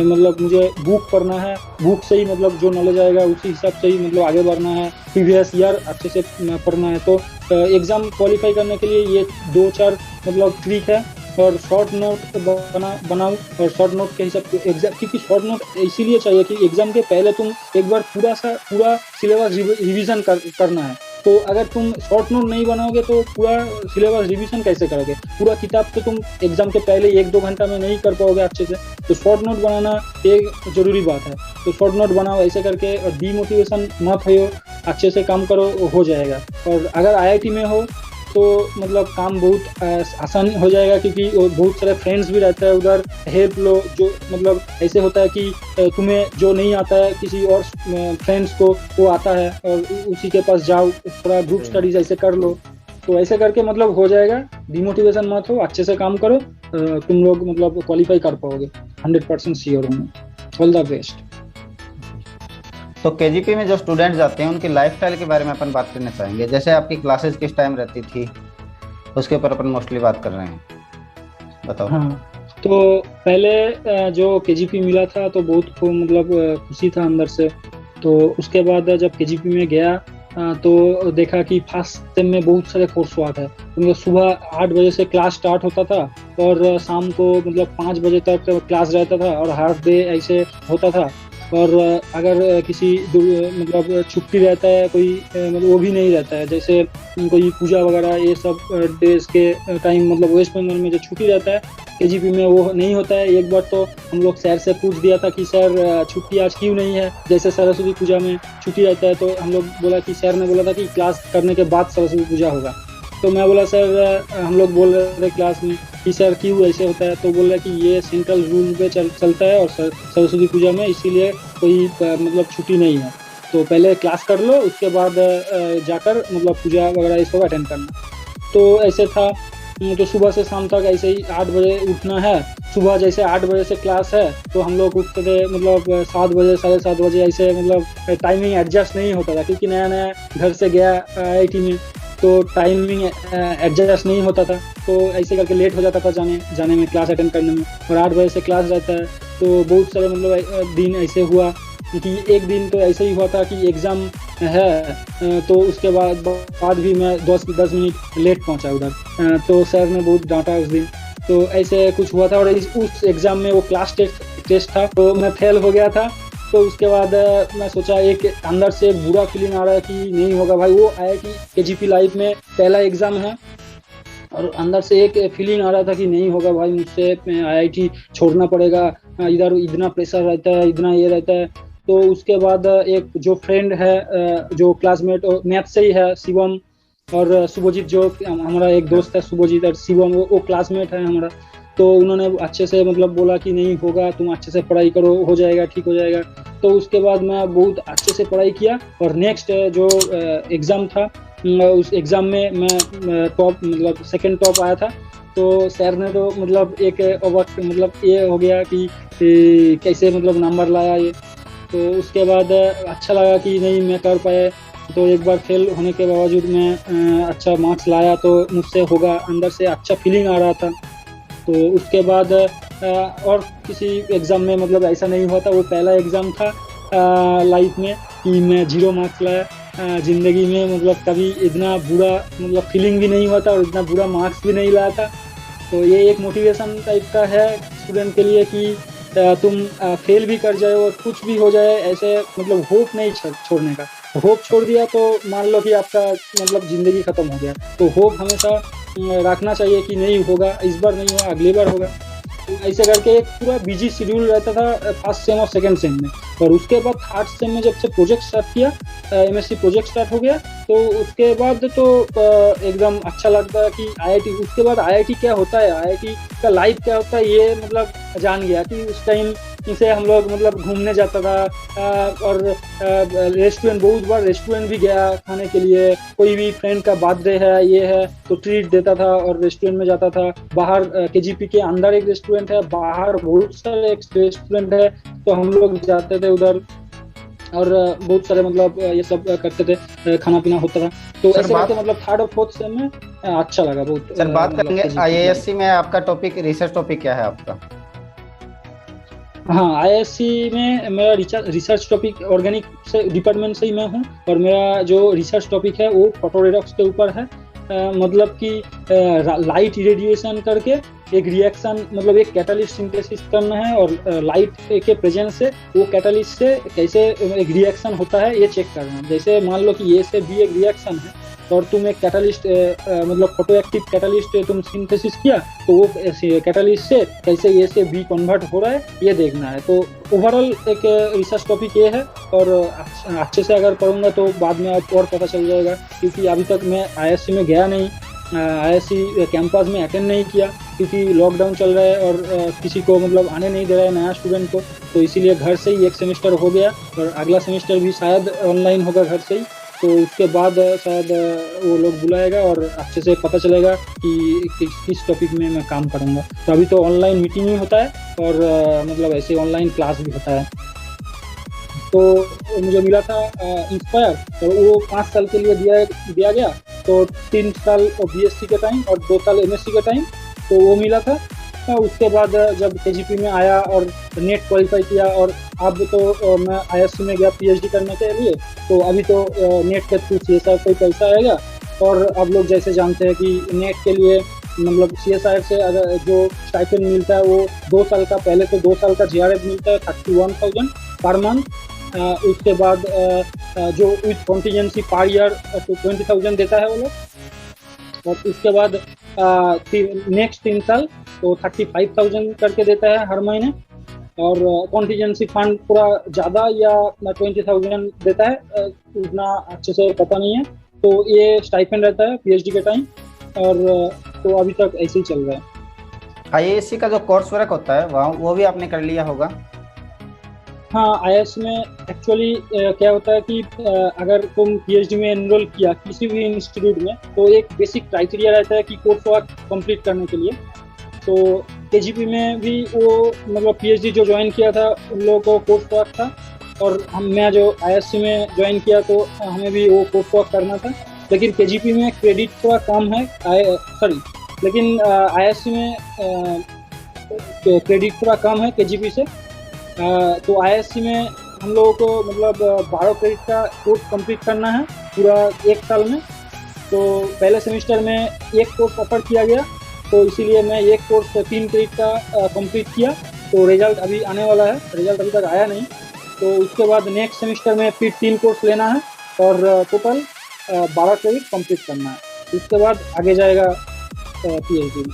मतलब मुझे बुक पढ़ना है, बुक से ही मतलब जो नॉलेज आएगा उसी हिसाब से ही मतलब आगे बढ़ना है, प्रीवियस ईयर अच्छे से पढ़ना है। तो एग्ज़ाम क्वालिफाई करने के लिए ये 2-4 मतलब ट्रिक है। और शॉर्ट नोट बनाओ, और शॉर्ट नोट के हिसाब से एग्जाम, क्योंकि शॉर्ट नोट इसीलिए चाहिए कि एग्ज़ाम के पहले तुम एक बार पूरा सिलेबस रिविज़न करना है। तो अगर तुम शॉर्ट नोट नहीं बनाओगे तो पूरा सिलेबस रिवीजन कैसे करोगे? पूरा किताब तो तुम एग्जाम के पहले 1-2 घंटा में नहीं कर पाओगे अच्छे से। तो शॉर्ट नोट बनाना एक जरूरी बात है। तो शॉर्ट नोट बनाओ ऐसे करके, और डीमोटिवेशन मत हो, अच्छे से काम करो, हो जाएगा। और अगर आईआईटी में हो तो मतलब काम बहुत आसान हो जाएगा, क्योंकि बहुत सारे फ्रेंड्स भी रहते हैं उधर, हेल्प लो। जो मतलब ऐसे होता है कि तुम्हें जो नहीं आता है किसी और फ्रेंड्स को वो आता है, और उसी के पास जाओ, थोड़ा ग्रुप स्टडीज ऐसे कर लो। तो ऐसे करके मतलब हो जाएगा। डिमोटिवेशन मत हो, अच्छे से काम करो, तुम लोग मतलब क्वालिफाई कर पाओगे, 100% श्योर हूँ। All the best. तो केजीपी में जो स्टूडेंट जाते हैं उनकी लाइफस्टाइल के बारे में अपन बात करना चाहेंगे। जैसे आपकी क्लासेस किस टाइम रहती थी, उसके ऊपर अपन मोस्टली बात कर रहे हैं, बताओ। हाँ, तो पहले जो केजीपी मिला था तो बहुत मतलब खुशी था अंदर से। तो उसके बाद जब केजीपी में गया तो देखा कि फर्स्ट सेम में बहुत सारे कोर्स हुआ था। उनका सुबह 8 बजे से क्लास स्टार्ट होता था और शाम को मतलब 5 बजे तक क्लास रहता था, और हाफ डे ऐसे होता था। और अगर किसी मतलब छुट्टी रहता है कोई मतलब वो भी नहीं रहता है। जैसे कोई पूजा वगैरह ये सब डेज के टाइम मतलब वेस्ट बंगाल में जो छुट्टी रहता है, केजीपी में वो नहीं होता है। एक बार तो हम लोग सर से पूछ दिया था कि सर छुट्टी आज क्यों नहीं है। जैसे सरस्वती पूजा में छुट्टी रहता है, तो हम लोग बोला कि सर ने बोला था कि क्लास करने के बाद सरस्वती पूजा होगा। तो मैं बोला सर, हम लोग बोल रहे थे क्लास में कि सर क्यों ऐसे होता है। तो बोल रहा कि ये सेंट्रल रूल पे चलता है, और सरस्वती पूजा में इसीलिए कोई मतलब छुट्टी नहीं है। तो पहले क्लास कर लो, उसके बाद जाकर मतलब पूजा वगैरह ये सब अटेंड करना। तो ऐसे था। तो सुबह से शाम तक ऐसे ही 8 बजे उठना है। सुबह जैसे 8 बजे से क्लास है तो हम लोग उठते थे मतलब 7 बजे 7:30 बजे, ऐसे मतलब टाइमिंग एडजस्ट नहीं होता था, क्योंकि नया नया घर से गया आईआईटी में, तो टाइमिंग एडजस्ट नहीं होता था। तो ऐसे करके लेट हो जाता था जाने में, क्लास अटेंड करने में। और 8 बजे से क्लास रहता है तो बहुत सारे मतलब दिन ऐसे हुआ कि एक दिन तो ऐसे ही हुआ था कि एग्ज़ाम है, तो उसके बाद भी मैं 10 मिनट लेट पहुंचा उधर। तो सर ने बहुत डांटा उस दिन। तो ऐसे कुछ हुआ था और उस एग्ज़ाम में वो क्लास टेस्ट था, तो मैं फेल हो गया था। तो उसके बाद मैं सोचा, एक अंदर से एक बुरा फीलिंग आ रहा है कि नहीं होगा भाई, वो IIT KGP लाइफ में पहला एग्ज़ाम है और अंदर से एक फीलिंग आ रहा था कि नहीं होगा भाई, मुझसे IIT छोड़ना पड़ेगा, इधर इतना प्रेशर रहता है, इतना ये रहता है। तो उसके बाद एक जो फ्रेंड है, जो क्लासमेट मैथ से ही है, शिवम और शुभजीत, जो हमारा एक दोस्त है शुभजीत और शिवम, वो क्लासमेट है हमारा। तो उन्होंने अच्छे से मतलब बोला कि नहीं होगा, तुम अच्छे से पढ़ाई करो, हो जाएगा, ठीक हो जाएगा। तो उसके बाद मैं बहुत अच्छे से पढ़ाई किया और नेक्स्ट जो एग्ज़ाम था, उस एग्ज़ाम में मैं टॉप मतलब सेकंड टॉप आया था। तो सर ने तो मतलब एक वक्त मतलब ये हो गया कि कैसे मतलब नंबर लाया ये। तो उसके बाद अच्छा लगा कि नहीं मैं कर पाया। तो एक बार फेल होने के बावजूद मैं अच्छा मार्क्स लाया, तो मुझसे होगा, अंदर से अच्छा फीलिंग आ रहा था। तो उसके बाद और किसी एग्ज़ाम में मतलब ऐसा नहीं हुआ था, वो पहला एग्ज़ाम था लाइफ में कि मैं 0 मार्क्स लाया। ज़िंदगी में मतलब कभी इतना बुरा मतलब फीलिंग भी नहीं हुआ था और इतना बुरा मार्क्स भी नहीं लाया था। तो ये एक मोटिवेशन टाइप का है स्टूडेंट के लिए कि तुम फेल भी कर जाए और कुछ भी हो जाए, ऐसे मतलब होप नहीं छोड़ने का। होप छोड़ दिया तो मान लो कि आपका मतलब ज़िंदगी ख़त्म हो गया। तो होप हमेशा रखना चाहिए कि नहीं होगा, इस बार नहीं हुआ अगली बार होगा। तो ऐसे करके एक पूरा बिजी शेड्यूल रहता था फर्स्ट सेम और सेकंड सेम में। और उसके बाद थर्ड सेम में जब से प्रोजेक्ट स्टार्ट किया, MSc प्रोजेक्ट स्टार्ट हो गया, तो उसके बाद तो एकदम अच्छा लगता है कि IIT, उसके बाद IIT क्या होता है, IIT का लाइफ क्या होता है, ये मतलब जान गया कि उस टाइम से हम लोग मतलब घूमने जाता था और रेस्टोरेंट, बहुत बार रेस्टोरेंट भी गया खाने के लिए। कोई भी फ्रेंड का बर्थडे है, ये है, तो ट्रीट देता था और रेस्टोरेंट में जाता था। बाहर KGP के अंदर एक रेस्टोरेंट है, बाहर बहुत सारे रेस्टोरेंट है, तो हम लोग जाते थे उधर और बहुत सारे मतलब ये सब करते थे, खाना पीना होता था। तो ऐसे करके मतलब थर्ड और फोर्थ सेम में अच्छा लगा बहुत। सर बात करेंगे IISc में आपका टॉपिक, रिसर्च टॉपिक क्या है आपका? हाँ, IISc में मेरा रिसर्च टॉपिक ऑर्गेनिक से डिपार्टमेंट से ही मैं हूँ और मेरा जो रिसर्च टॉपिक है वो फोटोरेडॉक्स के ऊपर है। मतलब कि लाइट इरेडिएशन करके एक रिएक्शन, मतलब एक कैटालिस्ट सिंथेसिस करना है और लाइट के प्रेजेंस से वो कैटालिस्ट से कैसे एक रिएक्शन होता है ये चेक करना है। जैसे मान लो कि A से B एक रिएक्शन है और तुम एक कैटालिस्ट मतलब फोटो एक्टिव कैटालिस्ट तुम सिंथेसिस किया, तो वो कैटालिस्ट से कैसे A से B कन्वर्ट हो रहा है ये देखना है। तो ओवरऑल एक रिसर्च टॉपिक ये है और अच्छे से अगर पढ़ूंगा तो बाद में और पता चल जाएगा, क्योंकि अभी तक मैं IISc में गया नहीं, IISc कैंपस में अटेंड नहीं किया, क्योंकि लॉकडाउन चल रहा है और किसी को मतलब आने नहीं दे रहा है नया स्टूडेंट को। तो इसीलिए घर से ही एक सेमेस्टर हो गया और अगला सेमेस्टर भी शायद ऑनलाइन होगा घर से ही। तो उसके बाद शायद वो लोग बुलाएगा और अच्छे से पता चलेगा कि किस टॉपिक में मैं काम करूँगा। तो अभी तो ऑनलाइन मीटिंग ही होता है और मतलब ऐसे ऑनलाइन क्लास भी होता है। तो मुझे मिला था इंस्पायर और वो 5 साल के लिए दिया गया। तो 3 साल BSc के टाइम और 2 साल MSc के टाइम तो वो मिला था। उसके बाद जब KGP में आया और नेट क्वालिफाई किया और अब तो मैं IISc में गया PhD करने के लिए। तो अभी तो नेट के थ्रू CSR कोई पैसा आएगा और अब लोग जैसे जानते हैं कि नेट के लिए मतलब CSR से अगर जो स्टाइपेंड मिलता है वो 2 साल का, पहले तो 2 साल का GRF मिलता है 31,000 पर मंथ। उसके बाद जो विथ कॉन्टीजेंसी पर ईयर तो 20,000 देता है वो लोग। और उसके बाद नेक्स्ट 3 साल तो 35,000 करके देता है हर महीने। और कॉन्टीजेंसी फंड पूरा ज़्यादा या 20,000 देता है, उतना अच्छे से पता नहीं है। तो ये स्टाइपेंड रहता है PhD के टाइम और तो अभी तक ऐसे ही चल रहा है। IISc का जो कोर्स वर्क होता है वहाँ वो भी आपने कर लिया होगा? हाँ, IISc में एक्चुअली क्या होता है कि अगर तुम PhD में एनरोल किया किसी भी इंस्टीट्यूट में, तो एक बेसिक क्राइटेरिया रहता है कि कोर्स वर्क कंप्लीट करने के लिए। तो KGP में भी वो मतलब PhD जो ज्वाइन किया था उन लोगों को कोर्स वर्क था और मैं जो IISc में ज्वाइन किया तो हमें भी वो कोर्स वर्क करना था। लेकिन KGP में क्रेडिट थोड़ा कम है, लेकिन IISc में क्रेडिट थोड़ा कम है केजीपी से। तो आईएससी में हम लोगों को मतलब 12 क्रेडिट का कोर्स कंप्लीट करना है पूरा 1 साल में। तो पहले सेमेस्टर में एक कोर्स ऑफर किया गया, तो इसीलिए मैं एक कोर्स 3 क्रेडिट का कंप्लीट किया। तो रिजल्ट अभी आने वाला है, रिजल्ट अभी तक आया नहीं। तो उसके बाद नेक्स्ट सेमेस्टर में फिर 3 कोर्स लेना है और टोटल 12 क्रेडिट कंप्लीट करना है। उसके बाद आगे जाएगा पीएचडी।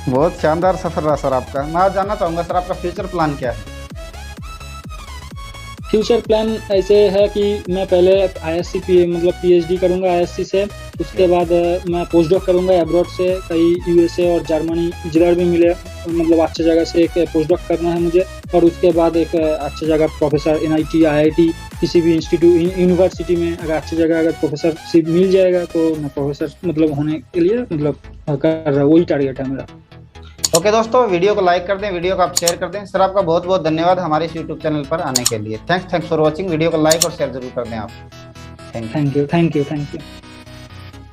बहुत शानदार सफर रहा सर आपका। मैं आज जानना चाहूँगा सर आपका फ्यूचर प्लान क्या है? फ्यूचर प्लान ऐसे है कि मैं पहले आईएससी मतलब पीएचडी करूंगा आईएससी से। उसके बाद मैं पोस्ट डॉक करूंगा अब्रॉड से, कई यूएसए और जर्मनी जिधर भी मिले, मतलब अच्छी जगह से एक पोस्ट डॉक करना है मुझे। और उसके बाद एक अच्छी जगह प्रोफेसर एनआईटी आईआईटी किसी भी इंस्टीट्यूट यूनिवर्सिटी में अगर अच्छी जगह अगर प्रोफेसरशिप मिल जाएगा तो मैं प्रोफेसर मतलब होने के लिए मतलब कर रहा, वही टारगेट है मेरा। ओके दोस्तों, वीडियो को लाइक कर दें, वीडियो को आप शेयर कर दें। सर आपका बहुत बहुत धन्यवाद हमारे इस यूट्यूब चैनल पर आने के लिए। Thanks for watching. वीडियो को लाइक और शेयर जरूर कर दें आप। Thank you.